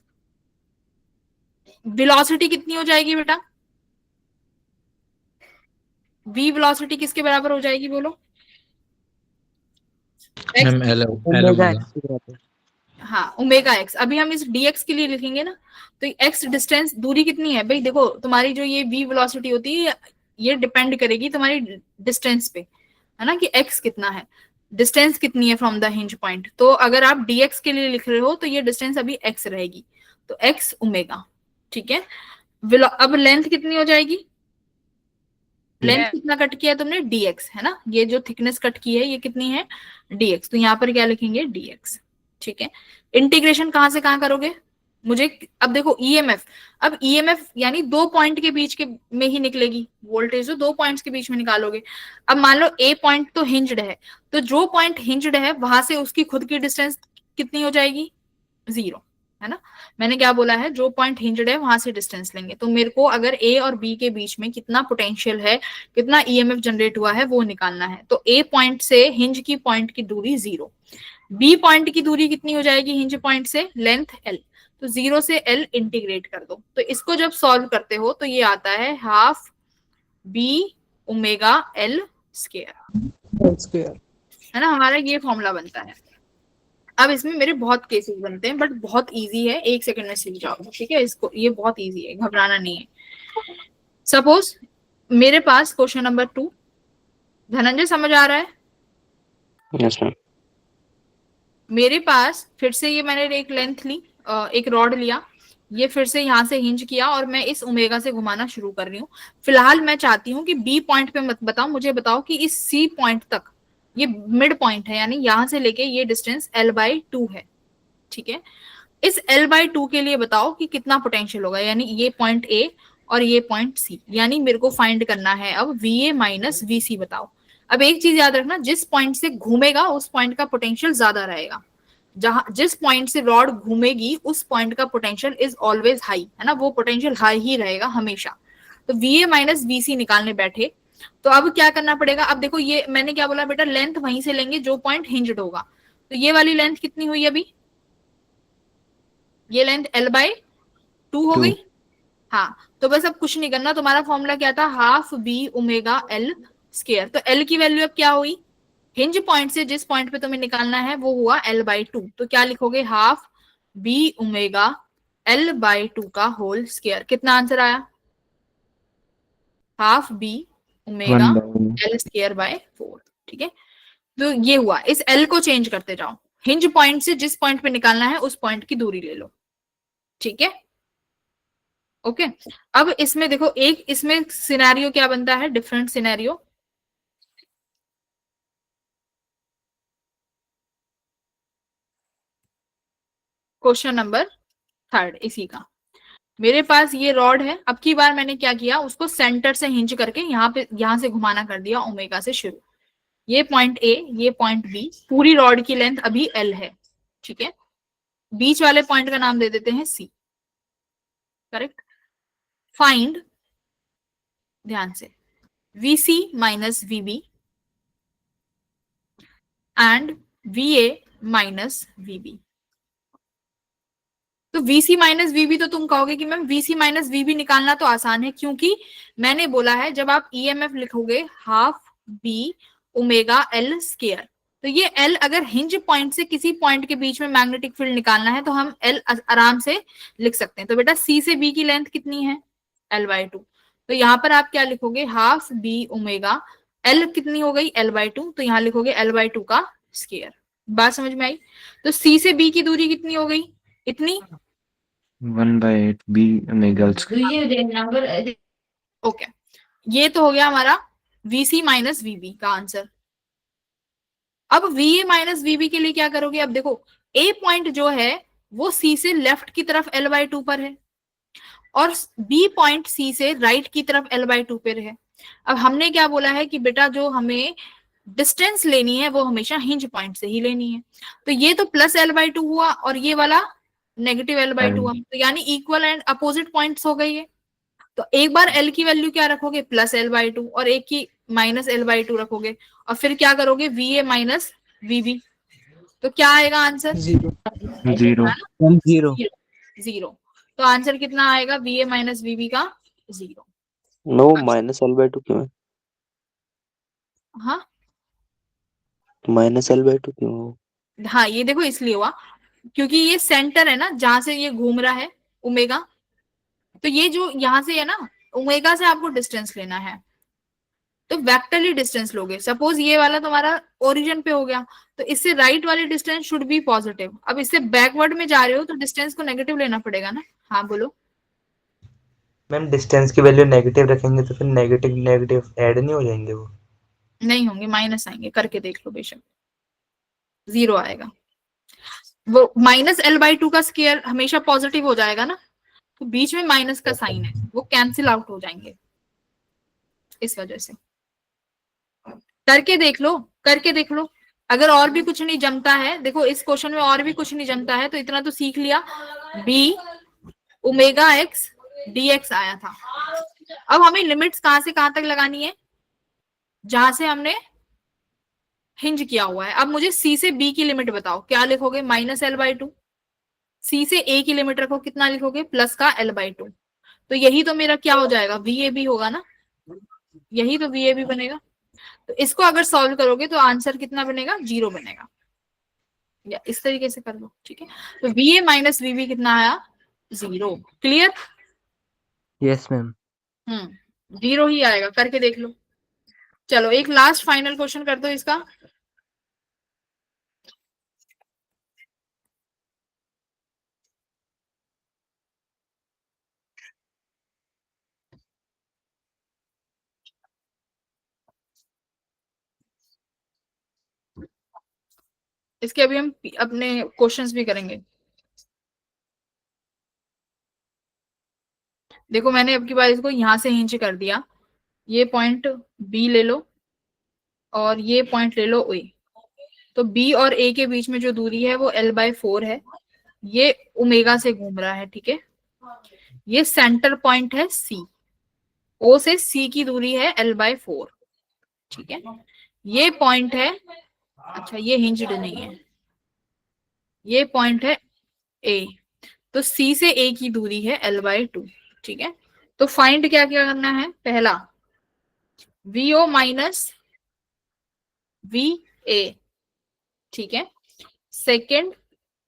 वेलोसिटी कितनी हो जाएगी बेटा? v वेलोसिटी किसके बराबर हो जाएगी बोलो? मैम एल होगा। हाँ, ओमेगा एक्स। अभी हम इस dx के लिए लिखेंगे ना, तो x डिस्टेंस, दूरी कितनी है भाई? देखो तुम्हारी जो ये v वेलोसिटी होती है ये डिपेंड करेगी तुम्हारी डिस्टेंस पे, है ना, कि x कितना है, डिस्टेंस कितनी है फ्रॉम द हिंज पॉइंट। तो अगर आप dx के लिए लिख रहे हो तो ये डिस्टेंस अभी x रहेगी, तो x ओमेगा। ठीक है, अब लेंथ कितनी हो जाएगी? लेंथ कितना कट किया है तुमने? dx, है ना, ये जो थिकनेस कट की है ये कितनी है? dx। तो यहाँ पर क्या लिखेंगे? dx। ठीक है, इंटीग्रेशन कहां से कहां करोगे मुझे? अब देखो ईएमएफ, अब ईएमएफ यानी दो पॉइंट के बीच के में ही निकलेगी वोल्टेज, जो दो पॉइंट्स के बीच में निकालोगे। अब मान लो ए पॉइंट तो हिंज्ड है, तो जो पॉइंट हिंज्ड है वहां से उसकी खुद की डिस्टेंस कितनी हो जाएगी? 0, है ना। मैंने क्या बोला है, जो पॉइंट हिंज्ड है वहां से डिस्टेंस लेंगे। तो मेरे को अगर ए और बी के बीच में कितना पोटेंशियल है, कितना ईएमएफ जनरेट हुआ है वो निकालना है। तो ए पॉइंट से हिंज की पॉइंट की दूरी 0, बी पॉइंट की दूरी कितनी हो जाएगी हिंज पॉइंट से? Length L. तो 0 से एल इंटीग्रेट कर दो। तो इसको जब सॉल्व करते हो तो ये आता है half B omega L square, है ना, हमारा ये फॉर्मूला बनता है। अब इसमें मेरे बहुत केसेस बनते हैं, बट बहुत इजी है, 1 सेकंड में सीख जाओगे। ठीक है, इसको, ये बहुत इजी है, घबराना नहीं है। सपोज मेरे पास क्वेश्चन नंबर 2, धनंजय समझ आ रहा है? Yes ma'am. मेरे पास फिर से ये मैंने एक लेंथ ली, एक रॉड लिया, ये फिर से यहाँ से हिंज किया और मैं इस ओमेगा से घुमाना शुरू कर रही हूँ। फिलहाल मैं चाहती हूँ कि बी पॉइंट पे मत बताओ, मुझे बताओ कि इस सी पॉइंट तक, ये मिड पॉइंट है, यानी यहां से लेके ये डिस्टेंस L/2 है। ठीक है, इस L/2 के लिए बताओ कि कितना पोटेंशियल होगा, यानी ये पॉइंट ए और ये पॉइंट सी, यानी मेरे को फाइंड करना है अब VA माइनस VC। बताओ। अब एक चीज याद रखना, जिस पॉइंट से घूमेगा उस पॉइंट का पोटेंशियल ज्यादा रहेगा। जिस पॉइंट से रॉड घूमेगी उस पॉइंट का पोटेंशियल इज ऑलवेज हाई, है ना, वो पोटेंशियल हाई ही रहेगा हमेशा। तो VA माइनस VC निकालने बैठे तो अब क्या करना पड़ेगा? अब देखो ये मैंने क्या बोला बेटा, लेंथ वहीं से लेंगे जो पॉइंट हिंज्ड होगा। तो ये वाली लेंथ कितनी हुई अभी? ये लेंथ L/2 हो गई। हाँ, तो बस अब कुछ नहीं करना, तुम्हारा फॉर्मूला क्या था? Half B omega L square. तो एल की वैल्यू अब क्या हुई? हिंज पॉइंट से जिस पॉइंट पे तुम्हें निकालना है वो हुआ L/2। तो क्या लिखोगे? हाफ बी ओमेगा L/2 का होल स्क्वायर। कितना आंसर आया? Half B omega L square by 4, ठीक है। तो ये हुआ, इस एल को चेंज करते जाओ, हिंज पॉइंट से जिस पॉइंट पे निकालना है उस पॉइंट की दूरी ले लो, ठीक है। ओके, अब इसमें देखो, एक इसमें सिनेरियो क्या बनता है, डिफरेंट सिनेरियो। क्वेश्चन नंबर 3 इसी का, मेरे पास ये रॉड है। अब की बार मैंने क्या किया, उसको सेंटर से हिंज करके यहां से घुमाना कर दिया ओमेगा से शुरू। ये पॉइंट ए, ये पॉइंट बी, पूरी रॉड की लेंथ अभी एल है, ठीक है। बीच वाले पॉइंट का नाम दे देते हैं सी, करेक्ट। फाइंड, ध्यान से, VC minus VB and VA minus VB। तो VC माइनस VB, तो तुम कहोगे कि मैम VC माइनस VB निकालना तो आसान है, क्योंकि मैंने बोला है जब आप EMF लिखोगे half B omega L square, तो ये L अगर हिंज पॉइंट से किसी पॉइंट के बीच में मैग्नेटिक फील्ड निकालना है तो हम L आराम से लिख सकते हैं। तो बेटा C से B की लेंथ कितनी है, L/2, तो यहाँ पर आप क्या लिखोगे, हाफ B ओमेगा, L कितनी हो गई, L/2, तो यहाँ लिखोगे L/2 का स्क्वायर। बात समझ में आई। तो C से B की दूरी कितनी हो गई, इतनी, 1/8 B ओमेगा स्क्वायर। ओके, ये तो हो गया हमारा VC माइनस VB का आंसर। अब VA माइनस VB के लिए क्या करोगे, अब देखो A पॉइंट जो है वो C से लेफ्ट की तरफ L/2 पर है और B पॉइंट C से राइट की तरफ L/2 पर है। अब हमने क्या बोला है कि बेटा जो हमें डिस्टेंस लेनी है वो हमेशा हिंज पॉइंट से ही लेनी है। तो ये तो प्लस L/2 हुआ और ये वाला नेगेटिव L/2 हुआ, तो यानी इक्वल एंड अपोजिट पॉइंट्स हो गई है। तो एक बार L की वैल्यू क्या रखोगे, प्लस L/2, और एक की माइनस L/2 रखोगे, और फिर क्या करोगे, VA माइनस VB। तो क्या आएगा आंसर, 0। तो आंसर कितना आएगा, VA माइनस VB का 0। नो माइनस L/2 क्यों है? हाँ माइनस L/2 क्यों हो? हाँ, ये देखो इसलिए हुआ क्योंकि ये सेंटर है ना जहां से ये घूम रहा है ओमेगा, तो ये जो यहां से है ना ओमेगा से आपको डिस्टेंस लेना है, तो वेक्टरली डिस्टेंस लोगे। सपोज ये वाला तुम्हारा ओरिजिन पे हो गया, तो इससे राइट वाली डिस्टेंस शुड बी पॉजिटिव। अब इससे बैकवर्ड में जा रहे हो तो डिस्टेंस को नेगेटिव लेना पड़ेगा ना। हाँ बोलो। मैम डिस्टेंस की वैल्यू नेगेटिव रखेंगे तो फिर नेगेटिव नेगेटिव ऐड नहीं हो जाएंगे, वो नहीं होंगे, माइनस आएंगे, करके देख लो बेशक, 0 आएगा। वो माइनस L/2 का स्क्वायर हमेशा पॉजिटिव हो जाएगा ना, तो बीच में माइनस का साइन है, वो कैंसिल आउट हो जाएंगे, इस वजह से। करके देख लो, करके देख लो। अगर और भी कुछ नहीं जमता है, देखो इस क्वेश्चन में और भी कुछ नहीं जमता है, तो इतना तो सीख लिया, B ओमेगा x dx आया था। अब हमें लिमिट्स कहां से कहां तक लगानी है, जहां से हमने हिंज किया हुआ है। अब मुझे C से B की लिमिट बताओ, क्या लिखोगे, माइनस L/2। C से A की लिमिट रखो, कितना लिखोगे, प्लस का L/2। तो यही तो मेरा क्या हो जाएगा, VAB होगा ना, यही तो VAB बनेगा। तो इसको अगर सॉल्व करोगे तो आंसर कितना बनेगा, 0 बनेगा, या इस तरीके से कर लो, ठीक है। तो VA माइनस VB कितना आया, 0। क्लियर? Yes ma'am. 0 ही आएगा, करके देख लो। चलो एक लास्ट फाइनल क्वेश्चन कर दो इसका। इसके अभी हम अपने क्वेश्चंस भी करेंगे। देखो मैंने अब की बार इसको यहां से हिंज कर दिया, ये पॉइंट B ले लो और ये पॉइंट ले लो A। तो B और A के बीच में जो दूरी है वो L/4 है, ये ओमेगा से घूम रहा है, ठीक है। ये सेंटर पॉइंट है C, O से C की दूरी है L/4, ठीक है। ये पॉइंट है, अच्छा ये हिंज्ड नहीं है, ये पॉइंट है A, तो C से A की दूरी है L/2, ठीक है। तो फाइंड क्या क्या करना है, पहला VO माइनस VA, ठीक है। Second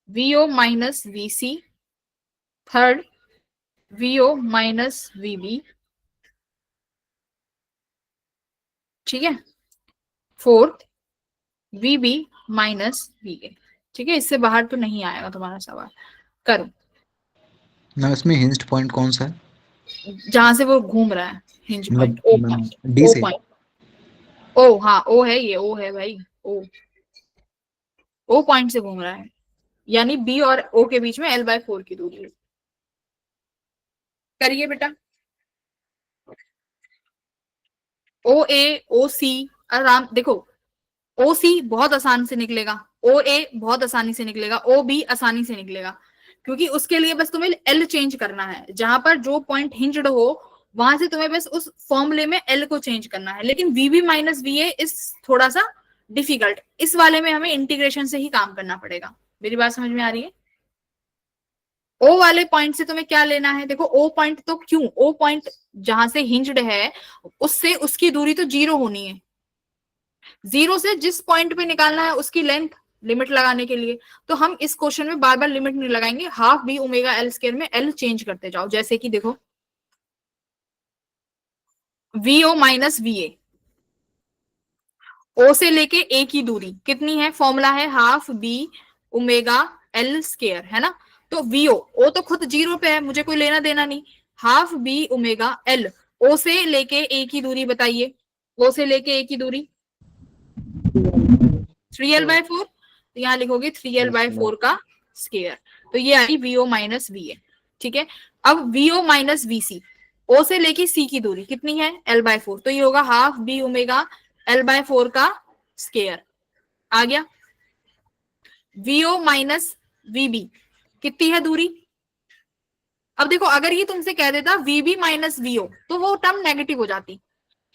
VO minus VC, third VO minus VB, ठीक है, फोर्थ VB माइनस VA। ठीक है, इससे बाहर तो नहीं आएगा तुम्हारा सवाल। करो। मैम इसमें हिंज्ड पॉइंट कौन सा है? जहां से वो घूम रहा है, हिंज पॉइंट, ओ मतलब पॉइंट, डी ओ से? पॉइंट, ओ, हाँ ओ है, ये ओ है भाई, ओ पॉइंट से घूम रहा है, यानी बी और ओ के बीच में L/4 की दूरी है। करिए बेटा। OC आराम, देखो OC बहुत आसान से निकलेगा, OA बहुत आसानी से निकलेगा, OB आसानी से निकलेगा, क्योंकि उसके लिए बस तुम्हें L चेंज करना है, जहां पर जो पॉइंट हिंज्ड हो वहां से तुम्हें बस उस फॉर्मूले में L को चेंज करना है। लेकिन VB माइनस VA इस थोड़ा सा डिफिकल्ट, इस वाले में हमें इंटीग्रेशन से ही काम करना पड़ेगा। मेरी बात समझ में आ रही है? ओ वाले पॉइंट से तुम्हें क्या लेना है, देखो ओ पॉइंट तो क्यों, ओ पॉइंट जहां से हिंज्ड है उससे उसकी दूरी तो 0 होनी है, 0 से जिस पॉइंट पे निकालना है उसकी लेंथ लिमिट लगाने के लिए। तो हम इस क्वेश्चन में बार बार लिमिट नहीं लगाएंगे, half B omega L square में L चेंज करते जाओ। जैसे कि देखो VO माइनस VA, O से लेके A की दूरी कितनी है, फॉर्मूला है half B omega L square, है ना। तो VO, O तो खुद 0 पे है, मुझे कोई लेना देना नहीं, half B omega L, O से लेके A की दूरी बताइए, O से लेके A की दूरी 3L/4, तो यहाँ लिखोगे 3L/4 का स्क्वायर, तो ये आई VO माइनस VA। ठीक है, अब VO माइनस VC, O से लेके C की दूरी कितनी है, L/4, तो ये होगा हाफ बी ओमेगा L/4 का स्क्वायर। आ गया। VO माइनस VB कितनी है दूरी, अब देखो अगर ये तुमसे कह देता VB माइनस VO तो वो टर्म नेगेटिव हो जाती,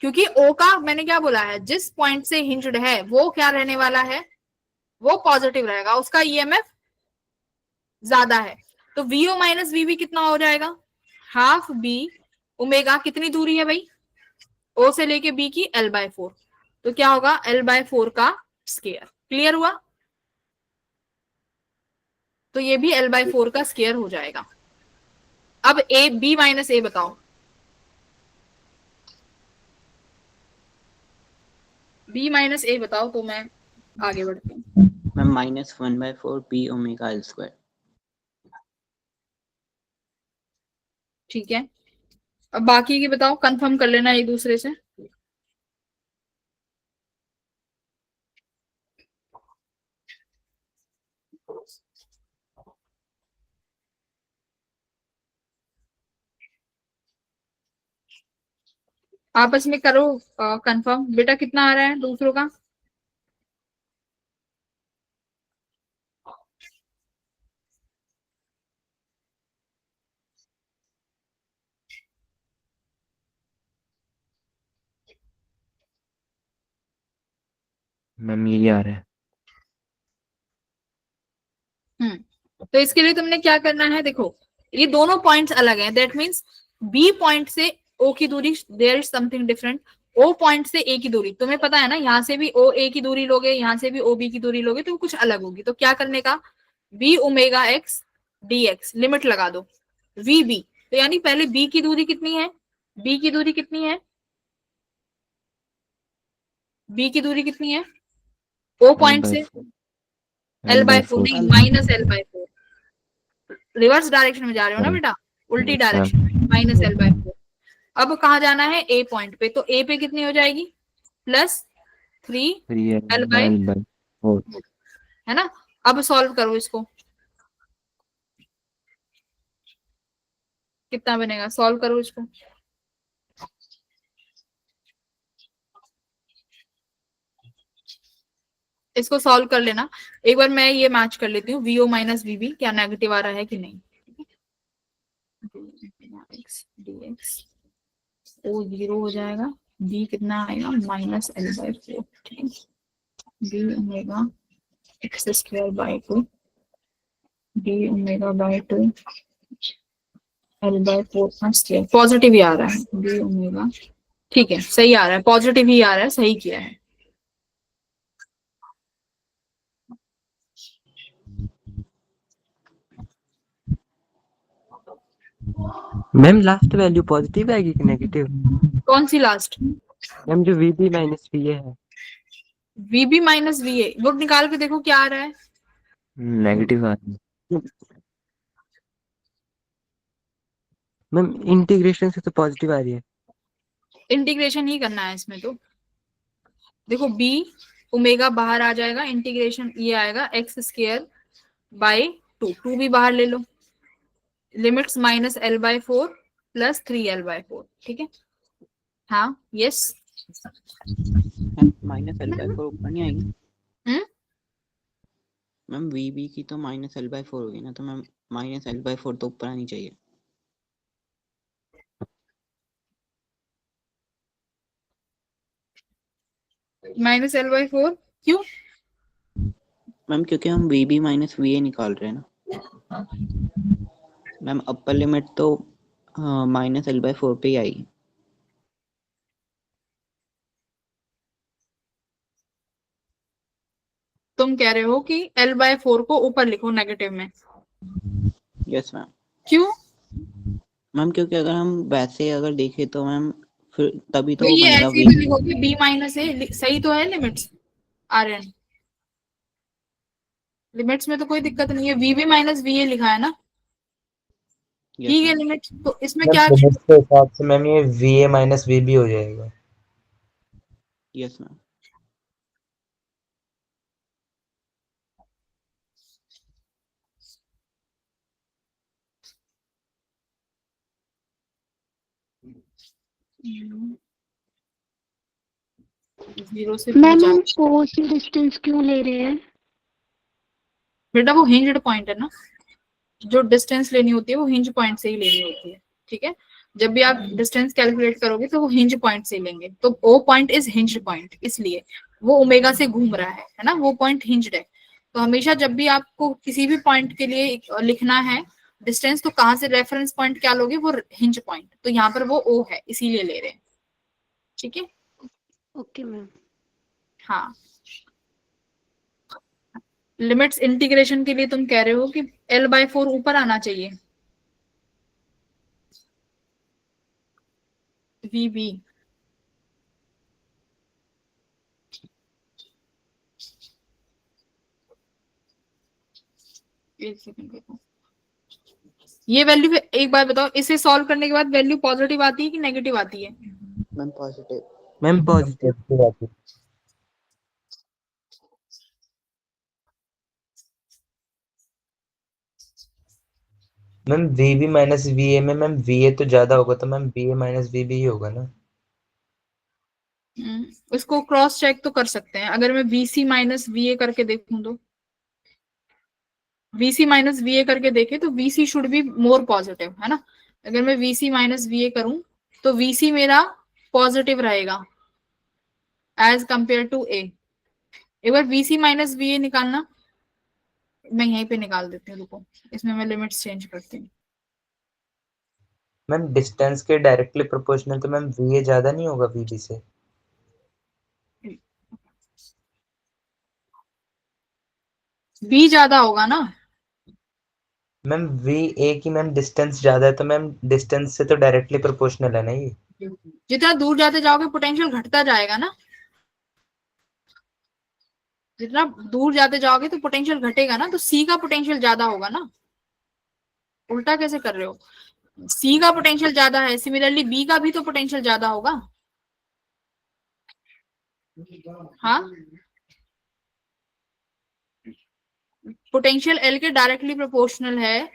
क्योंकि O का मैंने क्या बोला है, जिस पॉइंट से हिंज्ड है वो क्या रहने वाला है, वो पॉजिटिव रहेगा, उसका EMF ज्यादा है। तो VO माइनस VB कितना हो जाएगा, हाफ बी ओमेगा, कितनी दूरी है भाई, O से लेके B की L/4, तो क्या होगा L/4 का स्क्वायर। क्लियर हुआ? तो ये भी L/4 का स्क्वायर हो जाएगा। अब B माइनस A बताओ, B माइनस A बताओ, तो मैं आगे बढ़ती हूँ। Ma'am -1/4 B omega L square. ठीक है, अब बाकी की बताओ, कंफर्म कर लेना एक दूसरे से। आपस में करो कंफर्म, बेटा कितना आ रहा है दूसरों का। मैम यही आ रहा है। तो इसके लिए तुमने क्या करना है, देखो ये दोनों पॉइंट्स अलग हैं, दैट मींस बी पॉइंट से ओ की दूरी there is something different, O point से ए की दूरी तुम्हें पता है ना, यहाँ से भी ओ ए की दूरी लोगे, यहाँ से भी ओ बी की दूरी लोगे, तो कुछ अलग होगी। तो क्या करने का, B omega x dx limit लगा दो वी बी, तो यानी पहले बी की दूरी कितनी है, बी की दूरी कितनी है, बी की दूरी कितनी है, ओ पॉइंट से L/4 नहीं, माइनस L/4, रिवर्स डायरेक्शन में जा रहे हो ना बेटा, उल्टी डायरेक्शन में, माइनस L/4। अब कहाँ जाना है, ए पॉइंट पे, तो ए पे कितनी हो जाएगी, प्लस 3L/4, है ना। अब सॉल्व करो इसको, कितना बनेगा, सॉल्व करो इसको। इसको सॉल्व कर लेना एक बार, मैं ये मैच कर लेती हूँ, VO माइनस VB क्या नेगेटिव आ रहा है कि नहीं। dx O 0 हो जाएगा, B कितना आएगा, माइनस L/4, ठीक है, B omega x square by 2, D omega by 2 L/4 का स्क्वायर, पॉजिटिव ही आ रहा है, B ओमेगा, ठीक है सही आ रहा है, पॉजिटिव ही आ रहा है, सही किया है। मैम लास्ट वैल्यू पॉजिटिव आएगी कि नेगेटिव? कौन सी लास्ट, मैम जो VB माइनस VA है VB माइनस VA वो निकाल के देखो क्या आ रहा है। नेगेटिव आ रही है। मैम इंटीग्रेशन से तो पॉजिटिव आ रही है। इंटीग्रेशन ही करना है इसमें तो। देखो b ओमेगा बाहर आ जाएगा, इंटीग्रेशन ये आएगा x स्क्वायर बाई 2 भी बाहर ले लो, limits minus L/4 plus 3L/4। ठीक है, हाँ यस। माइनस L/4 ऊपर नहीं आएगी मैम? VB की तो माइनस L/4 होगी ना, तो मैम माइनस L/4 तो ऊपर आनी चाहिए। माइनस L/4 क्यों? मैम क्योंकि हम VB माइनस VA निकाल रहे हैं ना मैम। अपर लिमिट तो माइनस L/4 पे ही आएगी। तुम कह रहे हो कि L/4 को ऊपर लिखो नेगेटिव में? Yes ma'am. क्यों? मैम क्योंकि अगर हम वैसे अगर देखें तो मैम फिर तभी तो तो वो ये बनेगा ऐसे ही तो लिखोगे b माइनस ए, सही तो है लिमिट्स Rn। लिमिट्स में तो कोई दिक्कत नहीं है, VB माइनस VA लिखा है ना, ठीक है लिमिट। तो इसमें क्या लिमिट्स के हिसाब से मैम ये VA माइनस VB हो जाएगा। Yes ma'am. जीरो से मैम पूछा हम पोस्ट डिस्टेंस क्यों ले रहे हैं? बेटा, वो हिंज्ड पॉइंट है ना, जो डिस्टेंस लेनी होती है वो हिंज पॉइंट से ही लेनी होती है। ठीक है, जब भी आप डिस्टेंस कैलकुलेट करोगे तो वो हिंज पॉइंट से ही लेंगे। तो O point is hinged point, इसलिए वो ओमेगा से घूम रहा है ना, वो पॉइंट हिंज्ड है। तो हमेशा जब भी आपको किसी भी पॉइंट के लिए लिखना है डिस्टेंस, तो कहाँ से रेफरेंस पॉइंट क्या लोगे? वो हिंज पॉइंट। तो यहाँ पर वो ओ है, इसीलिए ले रहे हैं। ठीक है, ओके मैम। हाँ। लिमिट्स इंटीग्रेशन के लिए तुम कह रहे हो कि L/4 ऊपर आना चाहिए, VB। एक सेकंड देखो, ये वैल्यू एक बार बताओ, इसे सॉल्व करने के बाद वैल्यू पॉजिटिव आती है कि नेगेटिव आती है? Ma'am positive. Ma'am positive. Ma'am VB minus VA में मैम VA तो ज्यादा होगा, तो मैम BA माइनस VB ही होगा ना। इसको क्रॉस चेक तो कर सकते हैं। अगर मैं VC माइनस VA करके देखूं तो VC माइनस VA करके देखे तो VC should be more positive, है ना। अगर मैं VC माइनस VA करूं तो VC मेरा पॉजिटिव रहेगा एज कंपेयर टू A। एक बार VC माइनस VA निकालना, मैं यहीं पे निकाल देती हूँ, रुको, इसमें मैं लिमिट्स चेंज करती हूँ। मैम डिस्टेंस के डायरेक्टली प्रोपोर्शनल तो मैम VA ज्यादा नहीं होगा VB से? B ज्यादा होगा ना मैम VA की मैम डिस्टेंस ज्यादा है, तो मैम डिस्टेंस से तो डायरेक्टली प्रोपोर्शनल है ना ये। जितना दूर जाते जाओगे पोटेंशियल घटता जाएगा ना, जितना दूर जाते जाओगे तो पोटेंशियल घटेगा ना, तो C का पोटेंशियल ज्यादा होगा ना। उल्टा कैसे कर रहे हो? C का पोटेंशियल ज्यादा है, सिमिलरली B का भी तो पोटेंशियल ज्यादा होगा। हाँ, पोटेंशियल L के डायरेक्टली प्रोपोर्शनल है,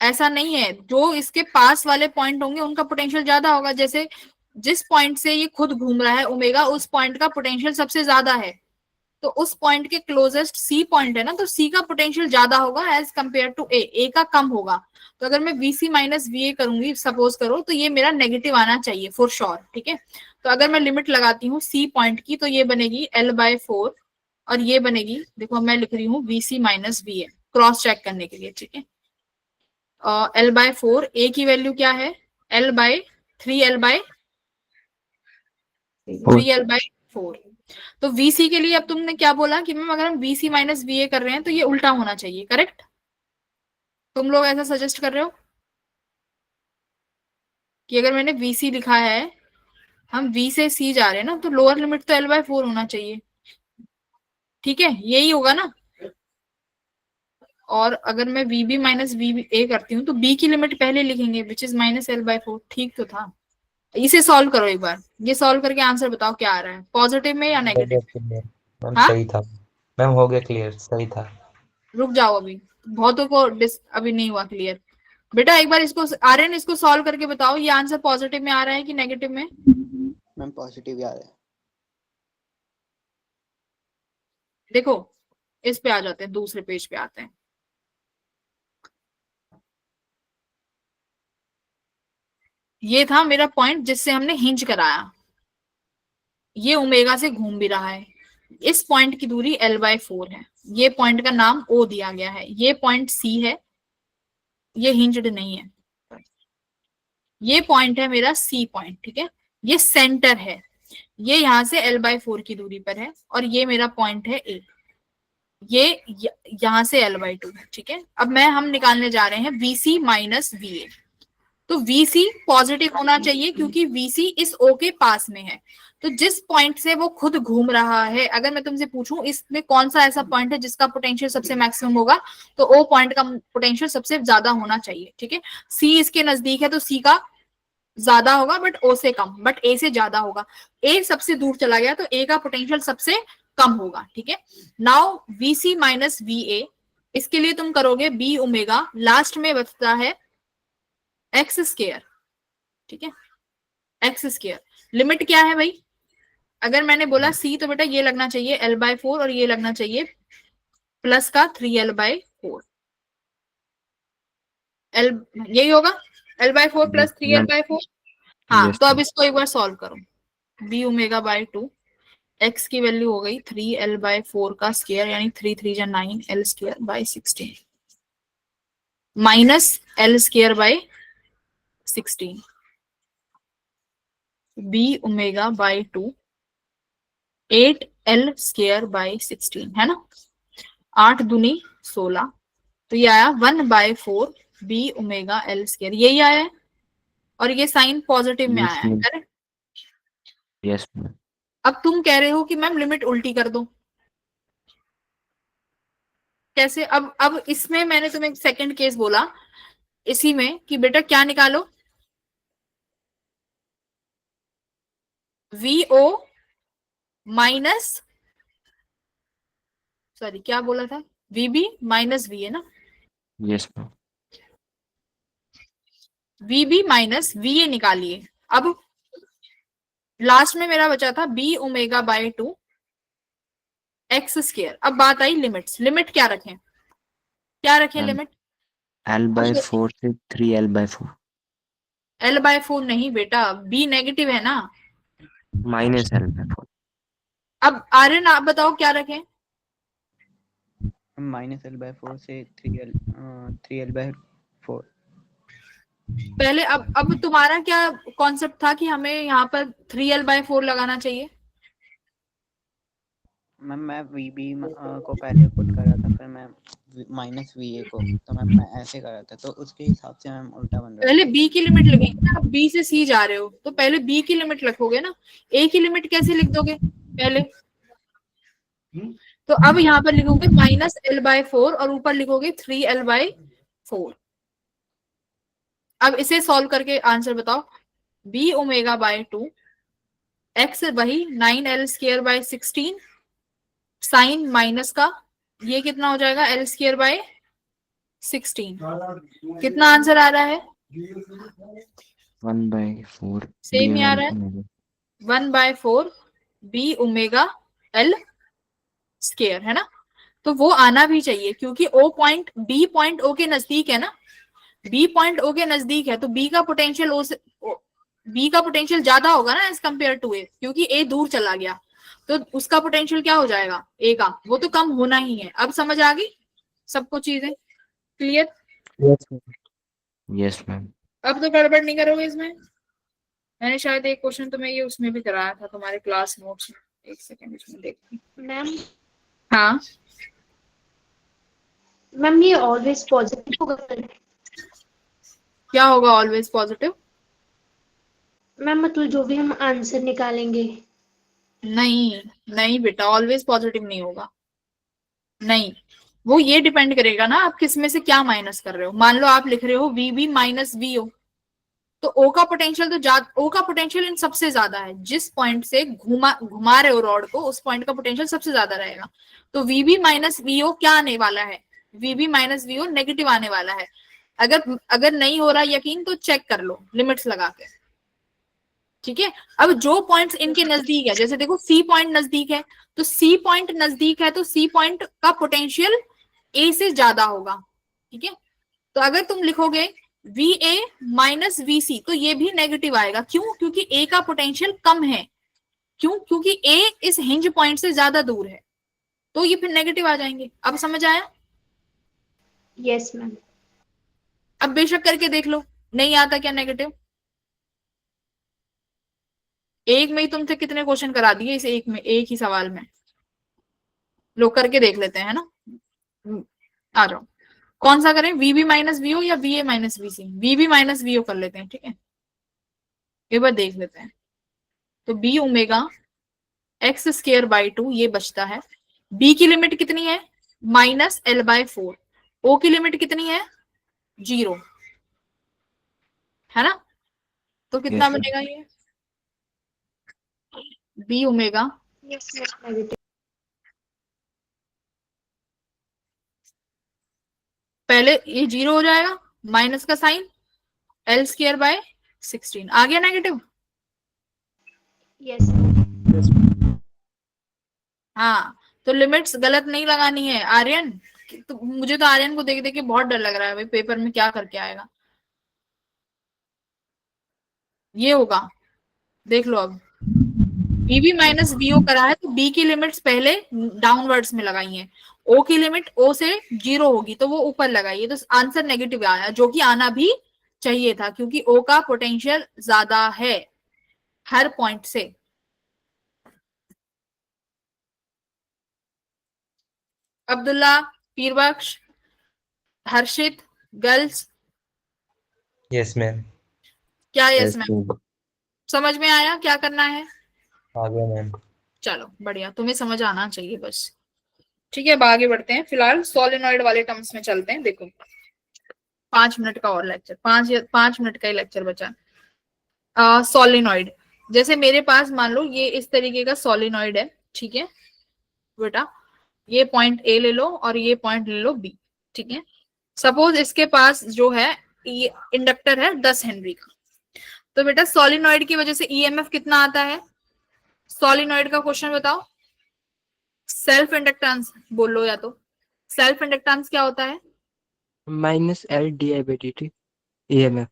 ऐसा नहीं है। जो इसके पास वाले पॉइंट होंगे उनका पोटेंशियल ज्यादा होगा। जैसे जिस पॉइंट से ये खुद घूम रहा है ओमेगा, उस पॉइंट का पोटेंशियल सबसे ज्यादा है, तो उस पॉइंट के क्लोजेस्ट C पॉइंट है ना, तो C का पोटेंशियल ज्यादा होगा एज कंपेयर टू A का कम होगा। तो अगर मैं VC माइनस VA करूंगी, सपोज करो, तो ये मेरा नेगेटिव आना चाहिए फॉर श्योर। ठीक है, तो अगर मैं लिमिट लगाती हूँ C पॉइंट की, तो ये बनेगी L/4 और ये बनेगी, देखो मैं लिख रही हूँ VC minus VA cross check करने के लिए। ठीक है, L/4, A की वैल्यू क्या है? L/3L/4। तो VC के लिए अब तुमने क्या बोला कि मैम अगर हम VC माइनस VA कर रहे हैं तो ये उल्टा होना चाहिए, करेक्ट? तुम लोग ऐसा सजेस्ट कर रहे हो कि अगर मैंने VC लिखा है हम V से C जा रहे हैं ना, तो लोअर लिमिट तो L/4 होना चाहिए, ठीक है, यही होगा ना। और अगर मैं VB माइनस VA करती हूँ तो B की लिमिट पहले लिखेंगे विच इज -L/4, ठीक तो था। इसे सॉल्व करो एक बार, ये सॉल्व करके आंसर बताओ क्या आ रहा है, पॉजिटिव में या हो गया नेगेटिव। क्लियर मैम, हाँ सही था मैम, हो गया क्लियर, सही था। रुक जाओ, अभी बहुतों को अभी नहीं हुआ क्लियर। बेटा एक बार इसको आर्यन इसको सॉल्व करके बताओ, ये आंसर पॉजिटिव में आ रहा है कि नेगेटिव में। मैम पॉजिटिव आ रहा है। देखो इस पे आ जाते हैं, दूसरे पेज पे आते हैं। ये था मेरा पॉइंट जिससे हमने हिंज कराया, ये ओमेगा से घूम भी रहा है, इस पॉइंट की दूरी L/4 है, ये पॉइंट का नाम O दिया गया है, ये पॉइंट C है, ये हिंज्ड नहीं है, ये पॉइंट है मेरा C पॉइंट, ठीक है, ये सेंटर है, ये यहां से L/4 की दूरी पर है, और ये मेरा पॉइंट है A, ये यहां से L/2 है, ठीक है। अब हम निकालने जा रहे हैं VC माइनस VA, तो VC पॉजिटिव होना चाहिए क्योंकि VC इस O के पास में है, तो जिस पॉइंट से वो खुद घूम रहा है, अगर मैं तुमसे पूछूं इसमें कौन सा ऐसा पॉइंट है जिसका पोटेंशियल सबसे मैक्सिमम होगा, तो O पॉइंट का पोटेंशियल सबसे ज्यादा होना चाहिए, ठीक है। C इसके नजदीक है तो C का ज्यादा होगा, बट O से कम, बट A से ज्यादा होगा। A सबसे दूर चला गया तो A का पोटेंशियल सबसे कम होगा, ठीक है। नाउ VC माइनस VA, इसके लिए तुम करोगे B ओमेगा, लास्ट में बचता है एक्स स्क्वायर, ठीक है, एक्स स्क्वायर। लिमिट क्या है भाई, अगर मैंने बोला C तो बेटा ये लगना चाहिए L/4 और ये लगना चाहिए प्लस का 3L/4, यही होगा L/4 प्लस 3L/4। हाँ तो अब इसको एक बार सॉल्व करो, B ओमेगा/2, x की वैल्यू हो गई 3L/4 का स्क्वायर, यानी 3 3 जा 9 L²/16 minus L²/16, B ओमेगा/2 8L² है ना, 8 दूनी 16, तो ये आया 1/4 B ओमेगा L², यही आया है, और ये साइन पॉजिटिव में आया है, करेक्ट। यस। अब तुम कह रहे हो कि मैम लिमिट उल्टी कर दो, कैसे। अब इसमें मैंने तुम्हें एक सेकंड केस बोला इसी में कि बेटा क्या निकालो, VO माइनस, सॉरी क्या बोला था, VB माइनस VA ना, yes ma'am. VB minus VA निकालिए। अब लास्ट में मेरा बचा था B ओमेगा/2 x²। अब बात आई लिमिट्स, लिमिट क्या रखें, क्या रखें लिमिट, L/4 से 3L/4 L/4 नहीं बेटा, B नेगेटिव है ना, माइनस L/4। अब आर्यन आप बताओ क्या रखें, -L/4 से 3L/4। पहले अब तुम्हारा क्या कॉन्सेप्ट था कि हमें यहाँ पर 3L/4 लगाना चाहिए। मैम मैं VB को पहले पुट करा था, फिर मैं माइनस VA को, तो मैं ऐसे करा था, तो उसके हिसाब से मैम उल्टा बन रहा पहले B की लिमिट लगेगी ना, आप B से C जा रहे हो तो पहले B की लिमिट लिखोगे ना, A की लिमिट कैसे लिख दोगे पहले, तो अब यहाँ पर लिखोगे -L/4 और ऊपर लिखोगे 3L/4। अब इसे सॉल्व करके आंसर बताओ, B ओमेगा/2 x वही 9L²/16 साइन माइनस का, ये कितना हो जाएगा L²/16, कितना आंसर आ रहा है 1/4 सेम ही आ रहा है, 1/4 B ओमेगा L² है ना, तो वो आना भी चाहिए क्योंकि O point B point O के नजदीक है ना, B पॉइंट O के नजदीक है, तो B का पोटेंशियल O से B का पोटेंशियल ज्यादा होगा ना एज कम्पेयर टू A, क्योंकि A दूर चला गया तो उसका पोटेंशियल क्या हो जाएगा A का, वो तो कम होना ही है। अब समझ आ गई सबको चीजें क्लियर, यस मैम। अब तो गड़बड़ नहीं करोगे इसमें। मैंने शायद एक क्वेश्चन तुम्हें ये उसमें भी कराया था तुम्हारे क्लास नोट्स में, एक सेकंड इसमें देखती। मैम हाँ मैम ये ऑलवेज पॉजिटिव होगा, क्या होगा ऑलवेज पॉजिटिव, मैम मतलब जो भी हम आंसर निकालेंगे। नहीं नहीं बेटा, ऑलवेज पॉजिटिव नहीं होगा, नहीं। वो ये डिपेंड करेगा ना आप किस में से क्या माइनस कर रहे हो। मान लो आप लिख रहे हो वीबी माइनस वीओ, तो ओ का पोटेंशियल तो ओ का पोटेंशियल इन सबसे ज्यादा है। जिस पॉइंट से घुमा रहे हो रॉड को, उस पॉइंट का पोटेंशियल सबसे ज्यादा रहेगा। तो वीबी माइनस वीओ क्या आने वाला है? वीबी माइनस वीओ नेगेटिव आने वाला है। अगर नहीं हो रहा यकीन तो चेक कर लो लिमिट्स लगा के, ठीक है। अब जो पॉइंट्स इनके नजदीक है, जैसे देखो सी पॉइंट नजदीक है, तो सी पॉइंट नजदीक है तो सी पॉइंट का पोटेंशियल ए से ज्यादा होगा, ठीक है। तो अगर तुम लिखोगे वी ए माइनस वी सी तो ये भी नेगेटिव आएगा। क्यों? क्योंकि ए का पोटेंशियल कम है। क्यों? क्योंकि ए इस हिंज पॉइंट से ज्यादा दूर है, तो ये फिर नेगेटिव आ जाएंगे। अब समझ आया? Yes ma'am. अब बेशक करके देख लो, नहीं आता क्या नेगेटिव? एक में ही तुमसे कितने क्वेश्चन करा दिए इस एक में, एक ही सवाल में। लो करके देख लेते हैं ना, आ जाओ। कौन सा करें, वीबी माइनस वीओ या VA minus VC? VB minus VO कर लेते हैं, ठीक है। एक बार देख लेते हैं। तो B omega x square by 2 ये बचता है। बी की लिमिट कितनी है? -l/4। ओ की लिमिट कितनी है? 0, है ना। तो कितना Yes, sir. बनेगा ये? B omega yes negative. पहले ये 0 हो जाएगा, माइनस का साइन, l²/16 आ गया नेगेटिव। यस। हाँ, तो लिमिट्स गलत नहीं लगानी है आर्यन। तो मुझे तो आर्यन को देख देख के बहुत डर लग रहा है भाई, पेपर में क्या करके आएगा। ये होगा, देख लो। अब वीबी माइनस वीओ करा है तो बी की लिमिट्स पहले डाउनवर्ड्स में लगाई है। ओ की लिमिट ओ से 0 होगी तो वो ऊपर लगाइए, तो आंसर नेगेटिव आया, जो कि आना भी चाहिए था क्योंकि ओ का पोटेंशियल ज्यादा है हर पॉइंट से। अब्दुल्ला, पीरबख्श, हर्षित, गर्ल्स, यस मैम। क्या यस Yes, मैम? ma'am. समझ में आया क्या करना है? आ गया मैम। चलो बढ़िया, तुम्हें समझ आना चाहिए बस, ठीक है। अब आगे बढ़ते हैं, फिलहाल सोलेनॉइड वाले टर्म्स में चलते हैं। देखो 5 मिनट का और लेक्चर, 5 मिनट का ही लेक्चर बचा। सोलेनॉइड, जैसे मेरे पास मान लो ये इस तरीके का सोलेनॉइड है, ठीक है बेटा। ये पॉइंट ए ले लो और ये पॉइंट ले लो बी, ठीक है। सपोज इसके पास जो है ये इंडक्टर है 10 हेनरी का। तो बेटा सोलेनॉइड की वजह से ईएमएफ कितना आता है? सोलेनॉइड का क्वेश्चन बताओ। सेल्फ इंडक्टेंस बोलो, या तो सेल्फ इंडक्टेंस क्या होता है? -L/di/dt EMF।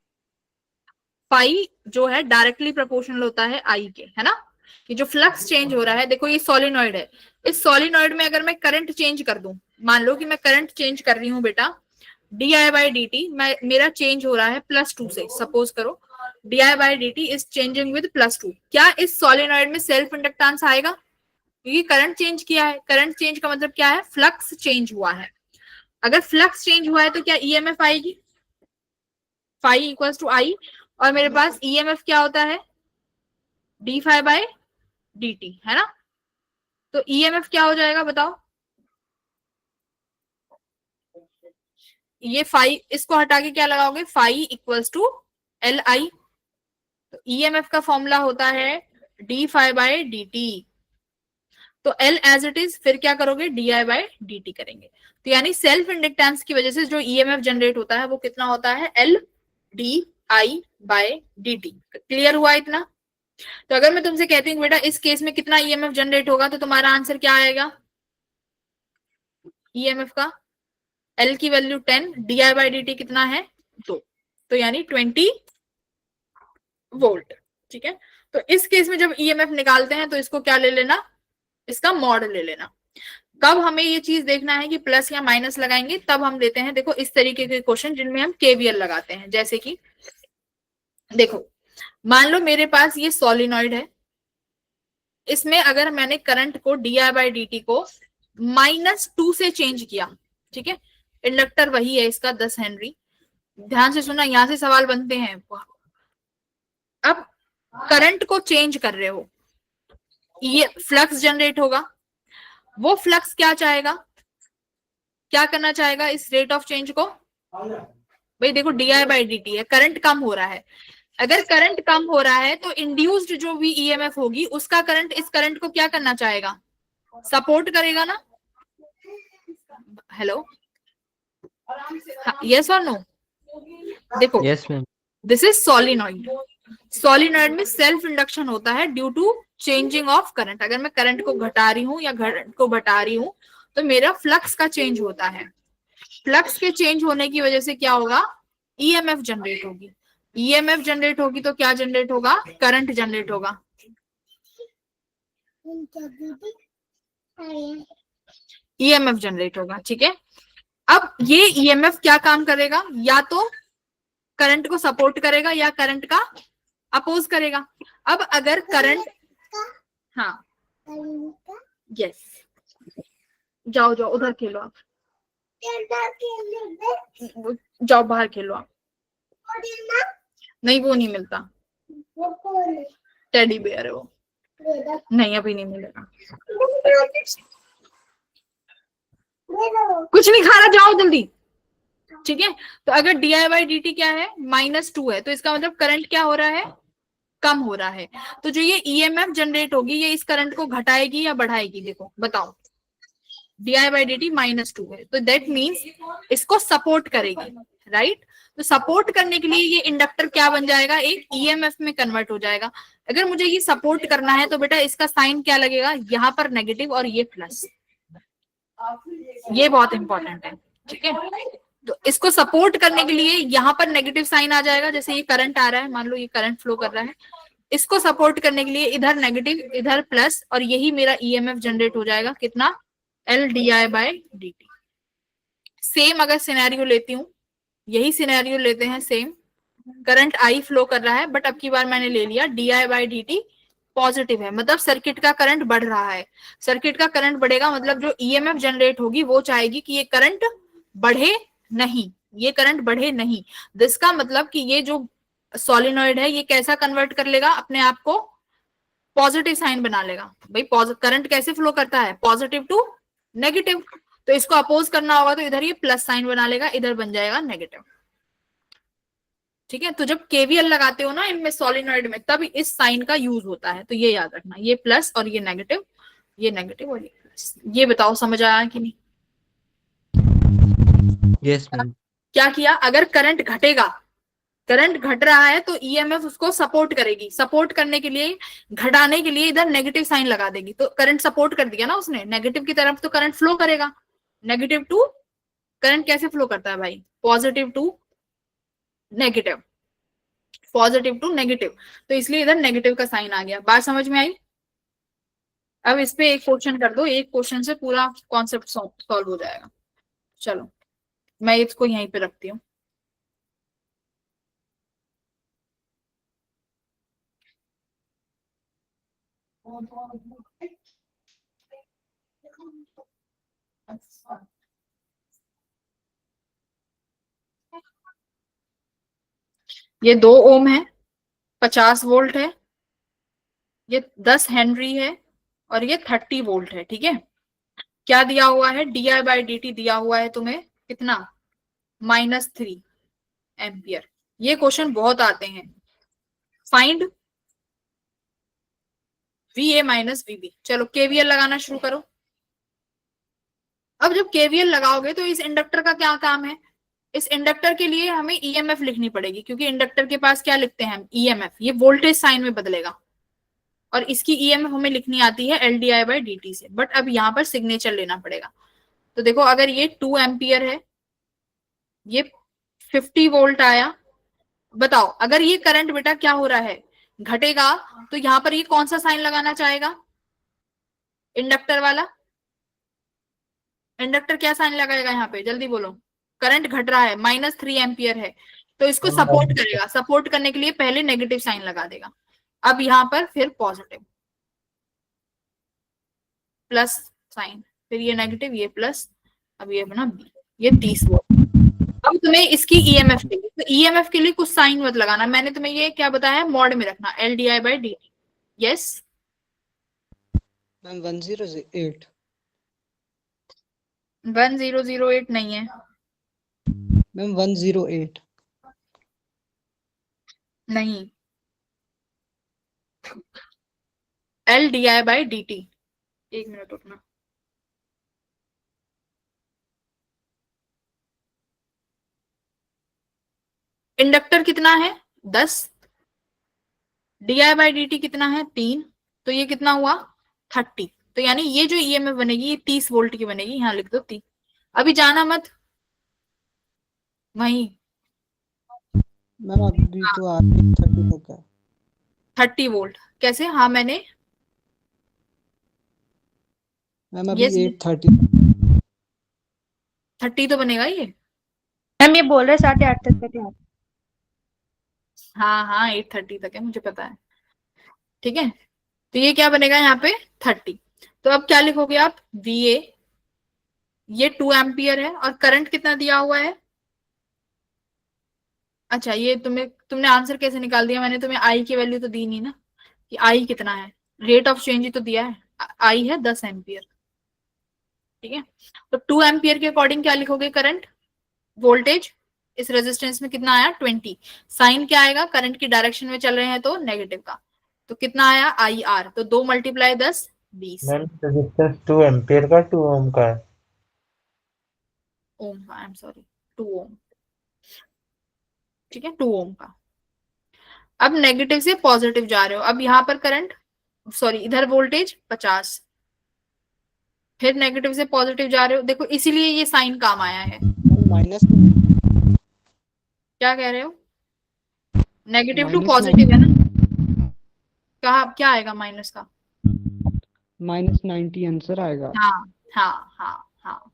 पाई जो है डायरेक्टली प्रोपोर्शनल होता है आई के, है ना। कि जो फ्लक्स चेंज हो रहा है, देखो ये सोलेनॉइड है, इस सोलेनॉइड में अगर मैं करंट चेंज कर दूं, मान लो कि मैं करंट चेंज कर रही हूँ बेटा, di/dt मेरा चेंज हो रहा है +2 से, सपोज करो di/dt इज चेंजिंग विद +2। क्या इस सोलेनॉइड में सेल्फ इंडक्टेंस आएगा? क्योंकि करंट चेंज किया है। करंट चेंज का मतलब क्या है? फ्लक्स चेंज हुआ है। अगर फ्लक्स चेंज हुआ है तो क्या ईएमएफ आएगी? फाई इक्वल्स टू आई, और मेरे पास ईएमएफ क्या होता है? d∅/dt, है ना। तो ईएमएफ क्या हो जाएगा बताओ? ये फाई, इसको हटा के क्या लगाओगे? Phi equals to L I. तो ईएमएफ का फॉर्मूला होता है d∅/dt। तो एल एज इट इज, फिर क्या करोगे? di/dt करेंगे। तो यानी सेल्फ इंडक्टेंस की वजह से जो ईएमएफ जनरेट होता है वो कितना होता है? L/di/dt। क्लियर हुआ इतना? तो अगर मैं तुमसे कहती हूँ बेटा इस केस में कितना ईएमएफ जनरेट होगा, तो तुम्हारा आंसर क्या आएगा? ईएमएफ का L की वैल्यू 10, di/dt कितना है? 2, तो यानी 20 वोल्ट, ठीक है। तो इस केस में जब ईएमएफ निकालते हैं तो इसको क्या ले लेना? इसका मॉड ले लेना। कब हमें ये चीज देखना है कि प्लस या माइनस लगाएंगे? तब हम लेते हैं देखो इस तरीके के क्वेश्चन जिनमें हम केवीएल लगाते हैं। जैसे कि देखो मान लो मेरे पास ये सोलेनॉइड है, इसमें अगर मैंने करंट को di/dt को -2 से चेंज किया, ठीक है। इंडक्टर वही है इसका 10 हेनरी। ध्यान से सुना, यहां से सवाल बनते हैं। अब करंट को चेंज कर रहे हो, ये फ्लक्स जनरेट होगा। वो फ्लक्स क्या चाहेगा, क्या करना चाहेगा इस रेट ऑफ चेंज को? भाई देखो di/dt है, करंट कम हो रहा है। अगर करंट कम हो रहा है तो इंड्यूस्ड जो भी ईएमएफ होगी उसका करंट इस करंट को क्या करना चाहेगा? सपोर्ट करेगा ना। हेलो, यस और नो? देखो yes ma'am. This is solenoid. Solenoid में सेल्फ इंडक्शन होता है due to changing of current. अगर मैं करंट को घटा रही हूँ या करंट को बढ़ा रही हूँ तो मेरा फ्लक्स का चेंज होता है। फ्लक्स के चेंज होने की वजह से क्या होगा? ईएमएफ जनरेट होगी। ईएमएफ जनरेट होगी तो क्या जनरेट होगा? करंट जनरेट होगा। ईएमएफ जनरेट होगा, ठीक है। अब ये ईएमएफ क्या काम करेगा? या तो करंट को सपोर्ट करेगा या करंट का अपोज करेगा। अब अगर करंट, हाँ यस, जाओ जाओ उधर खेलो आप, जाओ बाहर खेलो आप। नहीं वो नहीं मिलता, टेडी बेयर है वो, नहीं अभी नहीं मिलेगा। कुछ नहीं खा रहा, जाओ जल्दी, ठीक है। तो अगर di/dt क्या है? -2 है, तो इसका मतलब करंट क्या हो रहा है? कम हो रहा है। तो जो ये ईएमएफ जनरेट होगी ये इस करंट को घटाएगी या बढ़ाएगी? देखो बताओ, di/dt -2 है तो दैट मीन्स इसको सपोर्ट करेगी, राइट। तो सपोर्ट करने के लिए ये इंडक्टर क्या बन जाएगा? एक ईएमएफ में कन्वर्ट हो जाएगा। अगर मुझे ये सपोर्ट करना है तो बेटा इसका साइन क्या लगेगा? यहाँ पर नेगेटिव और ये प्लस, ये बहुत इंपॉर्टेंट है, ठीक है। तो इसको सपोर्ट करने के लिए यहाँ पर नेगेटिव साइन आ जाएगा। जैसे ये करंट आ रहा है, मान लो ये करंट फ्लो कर रहा है, इसको सपोर्ट करने के लिए इधर नेगेटिव इधर प्लस, और यही मेरा ईएमएफ जनरेट हो जाएगा। कितना? LDI/dt। सेम अगर सिनेरियो लेती हूँ, यही सिनेरियो लेते हैं सेम, करंट I फ्लो कर रहा है बट अब की बार मैंने ले लिया di/dt पॉजिटिव है, मतलब सर्किट का करंट बढ़ रहा है। सर्किट का करंट बढ़ेगा मतलब जो ईएमएफ जनरेट होगी वो चाहेगी कि ये करंट बढ़े नहीं, ये करंट बढ़े नहीं। जिसका मतलब कि ये जो सोलिनॉइड है ये कैसा कन्वर्ट कर लेगा अपने आप को? पॉजिटिव साइन बना लेगा। भाई करंट कैसे फ्लो करता है? Positive to negative. तो इसको अपोज करना होगा तो इधर ये प्लस साइन बना लेगा, इधर बन जाएगा नेगेटिव, ठीक है। तो जब केवीएल लगाते हो ना इनमें सोलिनॉइड में, तब इस साइन का यूज होता है। तो ये याद रखना, ये प्लस और ये नेगेटिव, ये नेगेटिव और ये प्लस। ये बताओ समझ आया कि नहीं? Yes ma'am. क्या किया? अगर करंट घटेगा, करंट घट रहा है तो ईएमएफ उसको सपोर्ट करेगी। सपोर्ट करने के लिए, घटाने के लिए इधर नेगेटिव साइन लगा देगी। तो करंट सपोर्ट कर दिया ना उसने, नेगेटिव की तरफ तो करंट फ्लो करेगा। नेगेटिव टू करंट कैसे फ्लो करता है भाई? Positive to negative, positive to negative. तो इसलिए इधर नेगेटिव का साइन आ गया। बात समझ में आई? अब इस पे एक क्वेश्चन कर दो, एक क्वेश्चन से पूरा कॉन्सेप्ट सॉल्व हो जाएगा। चलो मैं इसको यहीं पे रखती हूँ। ये 2 ओम है, 50 वोल्ट है, ये 10 हेनरी है और ये 30 वोल्ट है, ठीक है। क्या दिया हुआ है? di/dt दिया हुआ है तुम्हें कितना? -3 एम्पियर। ये क्वेश्चन बहुत आते हैं। Find VA - VB। चलो केवीएल लगाना शुरू करो। अब जब केवीएल लगाओगे तो इस इंडक्टर का क्या काम है? इस इंडक्टर के लिए हमें ईएमएफ लिखनी पड़ेगी, क्योंकि इंडक्टर के पास क्या लिखते हैं हम? ईएमएफ। ये वोल्टेज साइन में बदलेगा और इसकी ईएमएफ हमें लिखनी आती है LDI/dt से। बट अब यहाँ पर सिग्नेचर लेना पड़ेगा। तो देखो अगर ये 2 एम्पियर है, ये 50 वोल्ट आया, बताओ अगर ये करंट बेटा क्या हो रहा है? घटेगा, तो यहाँ पर ये कौन सा साइन लगाना चाहेगा? इंडक्टर वाला। इंडक्टर क्या साइन लगाएगा यहाँ पे? जल्दी बोलो। करंट घट रहा है, -3 एम्पियर है, तो इसको सपोर्ट करेगा। सपोर्ट करने के लिए पहले नेगेटिव साइन लगा देगा। अब यहाँ पर फिर पॉजिटिव, प्लस साइन, फिर ये नेगेटिव, ये प्लस, अब ये बना B, ये 30 वोल्ट। अब तुम्हें इसकी ईएमएफ के लिए, तो ईएमएफ के लिए कुछ साइन मत लगाना, मैंने तुम्हें ये क्या बताया है, मॉड में रखना, LDI/dt। यस मैम 1008 1008 नहीं है मैम 108 नहीं, LDI/dt। एक मिनट रुकना, इंडक्टर कितना है 10, DI/dt कितना है 3, तो ये कितना हुआ 30। तो यानी ये जो ईएमएफ बनेगी ये 30 वोल्ट की बनेगी, यहाँ लिख दो 30। अभी जाना मत वहीं, मैम अभी तो आ 30 तक है। 30 वोल्ट कैसे, हाँ मैंने मैम अभी ये 30 तो बनेगा ये। मैम ये बोल रहे 8:30 तक है। हाँ हाँ 8:30 तक है, मुझे पता है। ठीक है, तो ये क्या बनेगा यहाँ पे 30। तो अब क्या लिखोगे आप, VA, ये 2 एम्पियर है और करंट कितना दिया हुआ है। अच्छा ये तुमने आंसर कैसे निकाल दिया, मैंने तुम्हें आई की वैल्यू तो दी नहीं ना, कि आई कितना है, रेट ऑफ चेंज ही तो दिया है, आई है 10 एम्पियर। ठीक है, तो 2 एम्पियर के अकॉर्डिंग क्या लिखोगे, करंट वोल्टेज इस रेजिस्टेंस में कितना आया 20, साइन क्या आएगा, करंट की डायरेक्शन में चल रहे हैं तो नेगेटिव का, तो कितना आया IR, तो 2 × 10 20 मैम रेजिस्टेंस 2 एम्पियर का 2 ओम का है, ओम का, आई एम सॉरी 2 ओम। ठीक है 2 ओम का। अब नेगेटिव से पॉजिटिव जा रहे हो, अब यहाँ पर करंट सॉरी इधर वोल्टेज 50, फिर नेगेटिव से पॉजिटिव जा रहे हो, देखो इसीलिए ये साइन काम आया है। माइनस क्या कह रहे हो, नेगेटिव टू पॉजिटिव है ना, कहा क्या आएगा माइनस का, -90 आंसर आएगा। हाँ हाँ हाँ हाँ।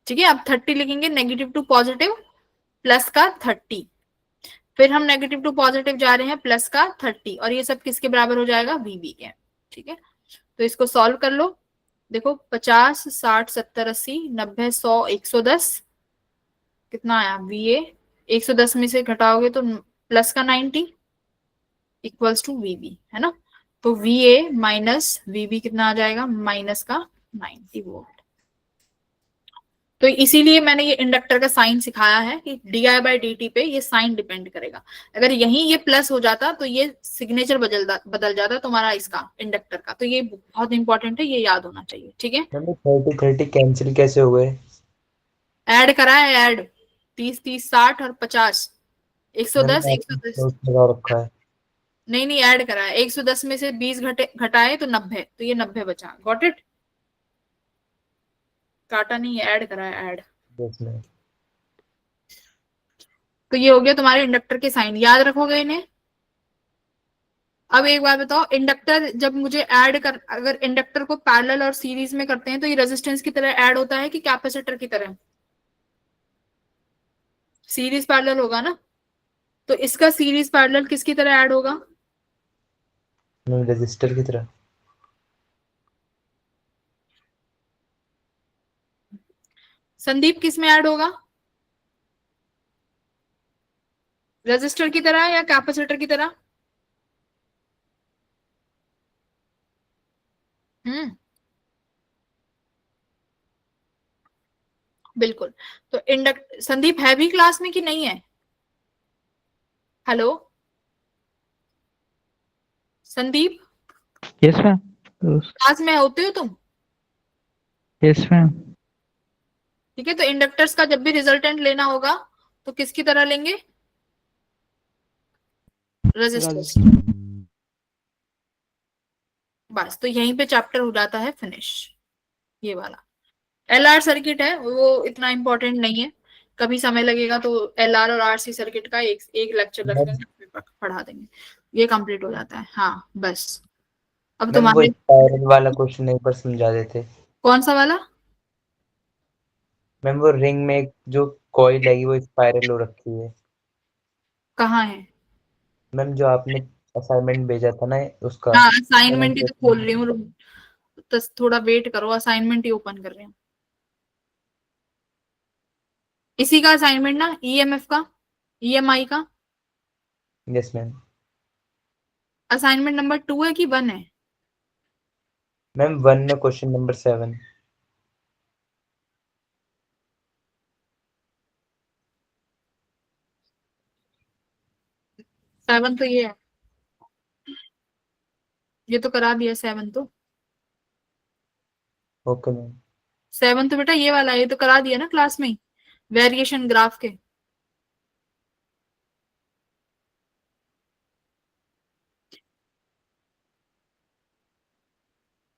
ठीक है, अब 30 लिखेंगे, नेगेटिव टू पॉजिटिव प्लस का 30, फिर हम नेगेटिव टू पॉजिटिव जा रहे हैं प्लस का 30, और ये सब किसके बराबर हो जाएगा, VB के। ठीक है, तो इसको सॉल्व कर लो, देखो 50 60 70 80 90 100 110, कितना आया VA, 110 में से घटाओगे तो प्लस का 90 इक्वल्स टू VB, है ना, तो VA माइनस VB कितना आ जाएगा, माइनस का 90 वोल्ट। तो इसीलिए मैंने ये इंडक्टर का साइन सिखाया है कि DI/dt पे ये साइन डिपेंड करेगा, अगर यहीं ये प्लस हो जाता तो ये सिग्नेचर बदल जाता तुम्हारा इसका इंडक्टर का, तो ये बहुत इंपॉर्टेंट है, ये याद होना चाहिए। ठीक है, मैम 30 कैंसिल कैसे हो गए, ऐड करा है, ऐड 30 30 60 और 50 110 110 लगा रखा है। नहीं नहीं ऐड करा है, 110 में से 20 घटाए तो 90, तो ये 90 बचा, गॉट इट, काटा नहीं है, ऐड करा है, ऐड। तो ये हो गया तुम्हारे इंडक्टर के साइन, याद रखोगे इन्हें। अब एक बात बताओ, इंडक्टर जब मुझे ऐड कर, अगर इंडक्टर को पैरेलल और सीरीज में करते हैं तो ये रेजिस्टेंस की तरह ऐड होता है कि कैपेसिटर की तरह, सीरीज पैरेलल होगा ना, तो इसका सीरीज पैरेलल किसकी तरह ऐड होगा, रजिस्टर की तरह। संदीप किस में ऐड होगा, रेजिस्टर की तरह या कैपेसिटर की तरह। बिल्कुल, तो संदीप है भी क्लास में कि नहीं है, hello Sandeep, yes ma'am, class में होते हो तुम, यस मैम। ठीक है, तो इंडक्टर्स का जब भी रिजल्टेंट लेना होगा तो किसकी तरह लेंगे, रेजिस्टर्स। बस, तो यहीं पे चैप्टर हो जाता है फिनिश, ये वाला। LR सर्किट है वो इतना इंपॉर्टेंट नहीं है, कभी समय लगेगा तो LR और RC सर्किट का एक लेक्चर रख देंगे, पढ़ा देंगे, ये कंप्लीट हो जाता है। हाँ बस, अब तुम्हारे स्पाइरल वाला क्वेश्चन एक बार समझा देते। कौन सा वाला, मैम वो रिंग में जो कॉइल है वो स्पाइरल हो रखी है, कहाँ है मैम जो आपने असाइनमेंट भेजा था ना उसका। हाँ असाइनमेंट ही तो खोल रही हूँ, तो थोड़ा वेट करो, असाइनमेंट ही ओपन कर रही हूँ। इसी का असाइनमेंट ना, ईएमएफ का, ईएमआई का यस मैम। असाइनमेंट नंबर 2 है कि 1 है? मैम 1 में क्वेश्चन नंबर 7। सेवन तो ये है, ये तो करा दिया 7 तो। Okay ma'am. 7 तो बेटा ये वाला है, ये तो करा दिया ना क्लास में, वेरिएशन ग्राफ के।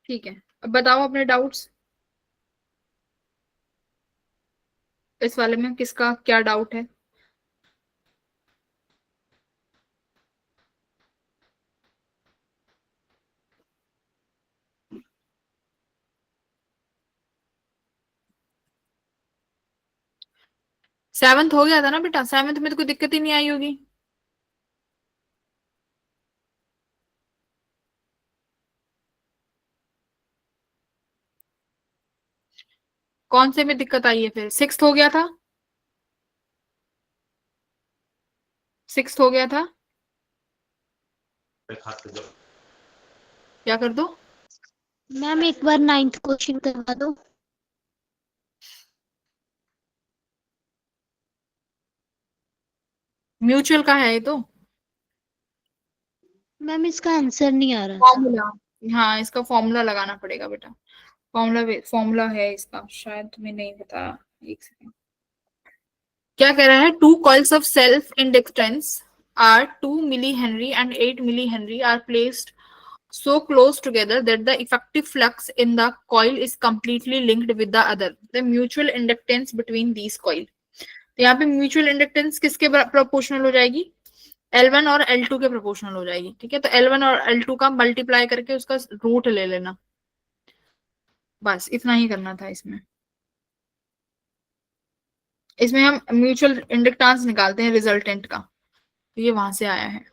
ठीक है, अब बताओ अपने डाउट्स, इस वाले में किसका क्या डाउट है? सेवंथ हो गया था ना बेटा, सेवंथ में तो कोई दिक्कत ही नहीं आई होगी। कौन से में दिक्कत आई है फिर? सिक्स्थ हो गया था, सिक्स्थ हो गया था, क्या कर दो? मैम एक बार 9th क्वेश्चन करवा दो। म्यूचुअल का है ये तो, मैम इसका आंसर नहीं आ रहा था। फॉर्मूला, हाँ इसका फॉर्मूला लगाना पड़ेगा बेटा, फॉर्मूला फॉर्मूला है इसका, शायद तुम्हें नहीं पता। एक सेकंड, क्या कह रहा है? Two coils of self inductance are 2 milli henry and 8 milli henry are placed so close together that the effective flux in the coil is completely linked with the other, the mutual inductance between these coil। तो यहाँ पे mutual inductance किसके proportional हो जाएगी? L1 और L2 के proportional हो जाएगी। ठीक है, तो L1 और L2 का मल्टीप्लाई करके उसका रूट ले लेना, बस इतना ही करना था इसमें। इसमें हम म्यूचुअल इंडक्टेंस निकालते हैं रिजल्टेंट का, तो ये वहां से आया है।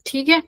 ठीक है,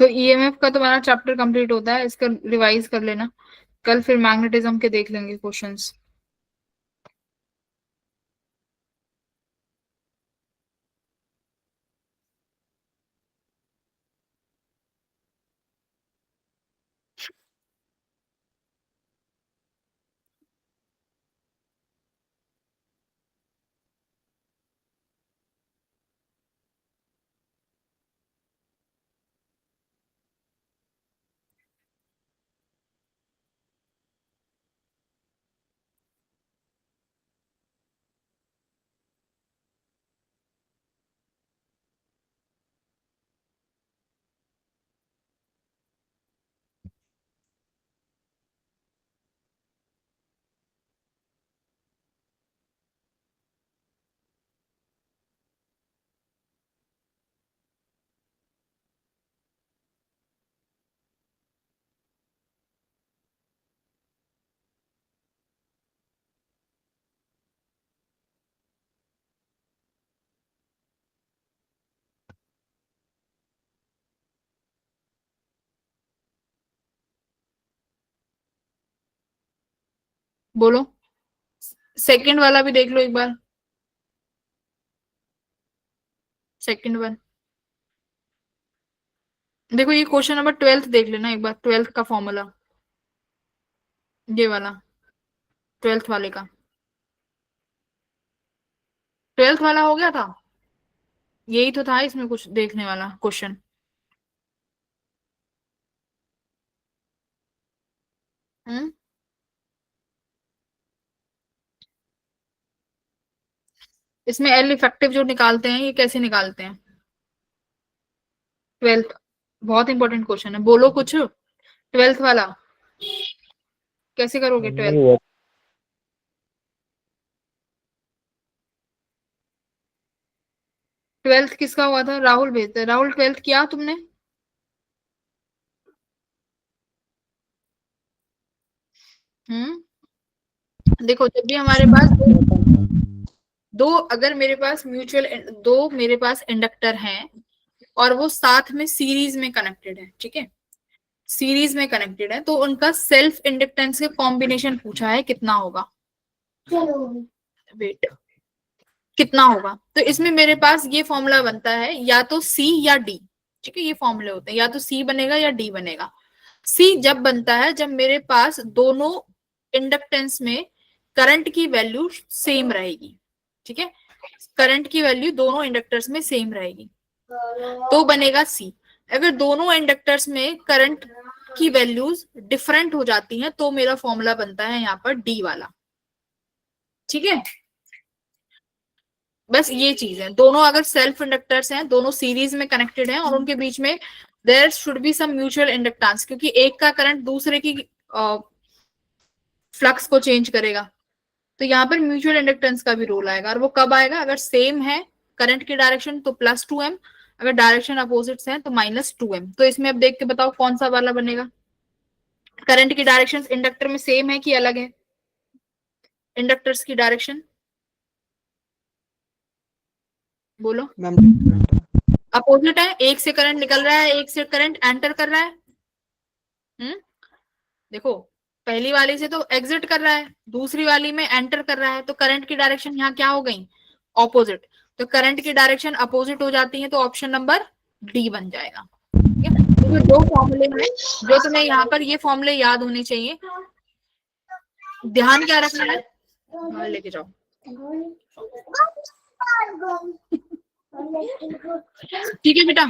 तो ईएमएफ का तुम्हारा चैप्टर कंप्लीट होता है, इसका रिवाइज कर लेना, कल फिर मैग्नेटिज्म के देख लेंगे क्वेश्चंस। बोलो, सेकंड वाला भी देख लो एक बार, सेकंड वन। देखो ये क्वेश्चन नंबर 12 देख लेना एक बार, 12 का फॉर्मूला, ये वाला 12 वाले का। 12th वाला हो गया था, यही तो था इसमें कुछ देखने वाला क्वेश्चन। इसमें एल इफेक्टिव जो निकालते हैं ये कैसे निकालते हैं? 12th, बहुत इंपॉर्टेंट क्वेश्चन है, बोलो कुछ। 12th वाला कैसे करोगे? नहीं हुआ। 12th किसका हुआ था? राहुल भेजते। राहुल 12th किया तुमने? देखो जब भी हमारे पास दो अगर मेरे पास दो मेरे पास इंडक्टर हैं और वो साथ में सीरीज में कनेक्टेड है, ठीक है, सीरीज में कनेक्टेड है, तो उनका सेल्फ इंडक्टेंस के कॉम्बिनेशन पूछा है कितना होगा। वेट, कितना होगा? तो इसमें मेरे पास ये फॉर्मूला बनता है या तो सी या डी, ठीक है, ये फॉर्मूले होते हैं, या तो सी बनेगा या डी बनेगा। सी जब बनता है जब मेरे पास दोनों इंडक्टेंस में करंट की वैल्यू सेम रहेगी, ठीक है, करंट की वैल्यू दोनों इंडक्टर्स में सेम रहेगी तो बनेगा सी। अगर दोनों इंडक्टर्स में करंट की वैल्यूज डिफरेंट हो जाती हैं तो मेरा फॉर्मूला बनता है यहाँ पर डी वाला, ठीक है। बस ये चीज है, दोनों अगर सेल्फ इंडक्टर्स हैं, दोनों सीरीज में कनेक्टेड हैं और उनके बीच में there should be some mutual inductance, क्योंकि एक का करंट दूसरे की फ्लक्स को चेंज करेगा, तो यहाँ पर म्यूचुअल इंडक्टेंस का भी रोल आएगा। और वो कब आएगा? अगर सेम है करंट की डायरेक्शन तो +2m, अगर डायरेक्शन अपोजिट्स हैं तो -2m। तो इसमें अब देख के बताओ कौन सा वाला बनेगा? करंट की डायरेक्शन इंडक्टर में सेम है कि अलग है? इंडक्टर्स की डायरेक्शन बोलो। मैम अपोजिट है, एक से करंट निकल रहा है, एक से करंट एंटर कर रहा है। देखो पहली वाली से तो एग्जिट कर रहा है, दूसरी वाली में एंटर कर रहा है, तो करंट की डायरेक्शन यहाँ क्या हो गई? ऑपोजिट। तो करंट की डायरेक्शन अपोजिट हो जाती है तो ऑप्शन नंबर डी बन जाएगा, ठीक है। तो ये दो फॉर्मूले हैं जो तुम्हें यहाँ पर ये फॉर्मूले याद होने चाहिए। ध्यान क्या रखना है? लेके जाओ। ठीक है बेटा,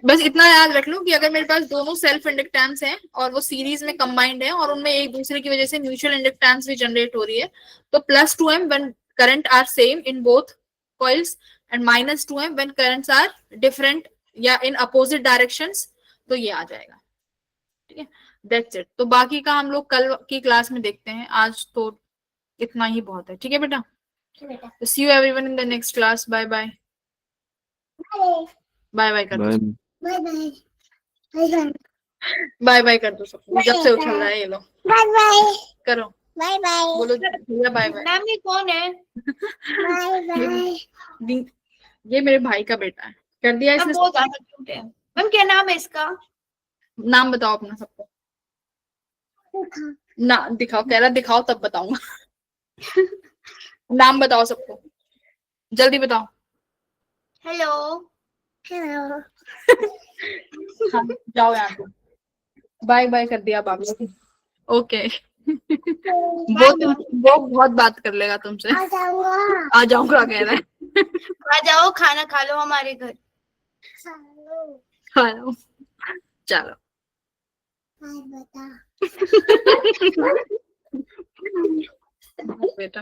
बस इतना याद रख लो कि अगर मेरे पास दोनों सेल्फ इंडक्टेंस हैं और वो सीरीज में कंबाइंड है और उनमें एक दूसरे की वजह से म्यूचुअल इंडक्टेंस भी जनरेट हो रही है, तो +2m when current are same in both coils and -2m when currents are different या इन अपोजिट डायरेक्शंस, तो ये आ जाएगा, ठीक है। That's it. तो बाकी का हम लोग कल की क्लास में देखते हैं, आज तो इतना ही बहुत है, ठीक है बेटा। See you everyone in the next class. Bye bye. Bye bye कर दो, बाय बाय कर दो सबको, जब से उछल रहा है ये लोग। बाय बाय करो, बाय बाय बोलो भैया, बाय बाय। मैम ये कौन है? ये मेरे भाई का बेटा है, कर दिया इसने। बहुत ज्यादा क्यूट है। मैम क्या नाम है इसका? नाम बताओ अपना सबको। ना दिखाओ, कह रहा दिखाओ तब बताऊंगा। नाम बताओ सबको, जल्दी बताओ। हेलो। हाँ, जाओ यहाँ से। बाय बाय कर दिया बाबू। ओके। वो बहुत बात कर लेगा तुमसे। आ जाऊंगा कह रहा है। आ जाओ, खाना खा लो हमारे घर। खा लो, चलो। बेटा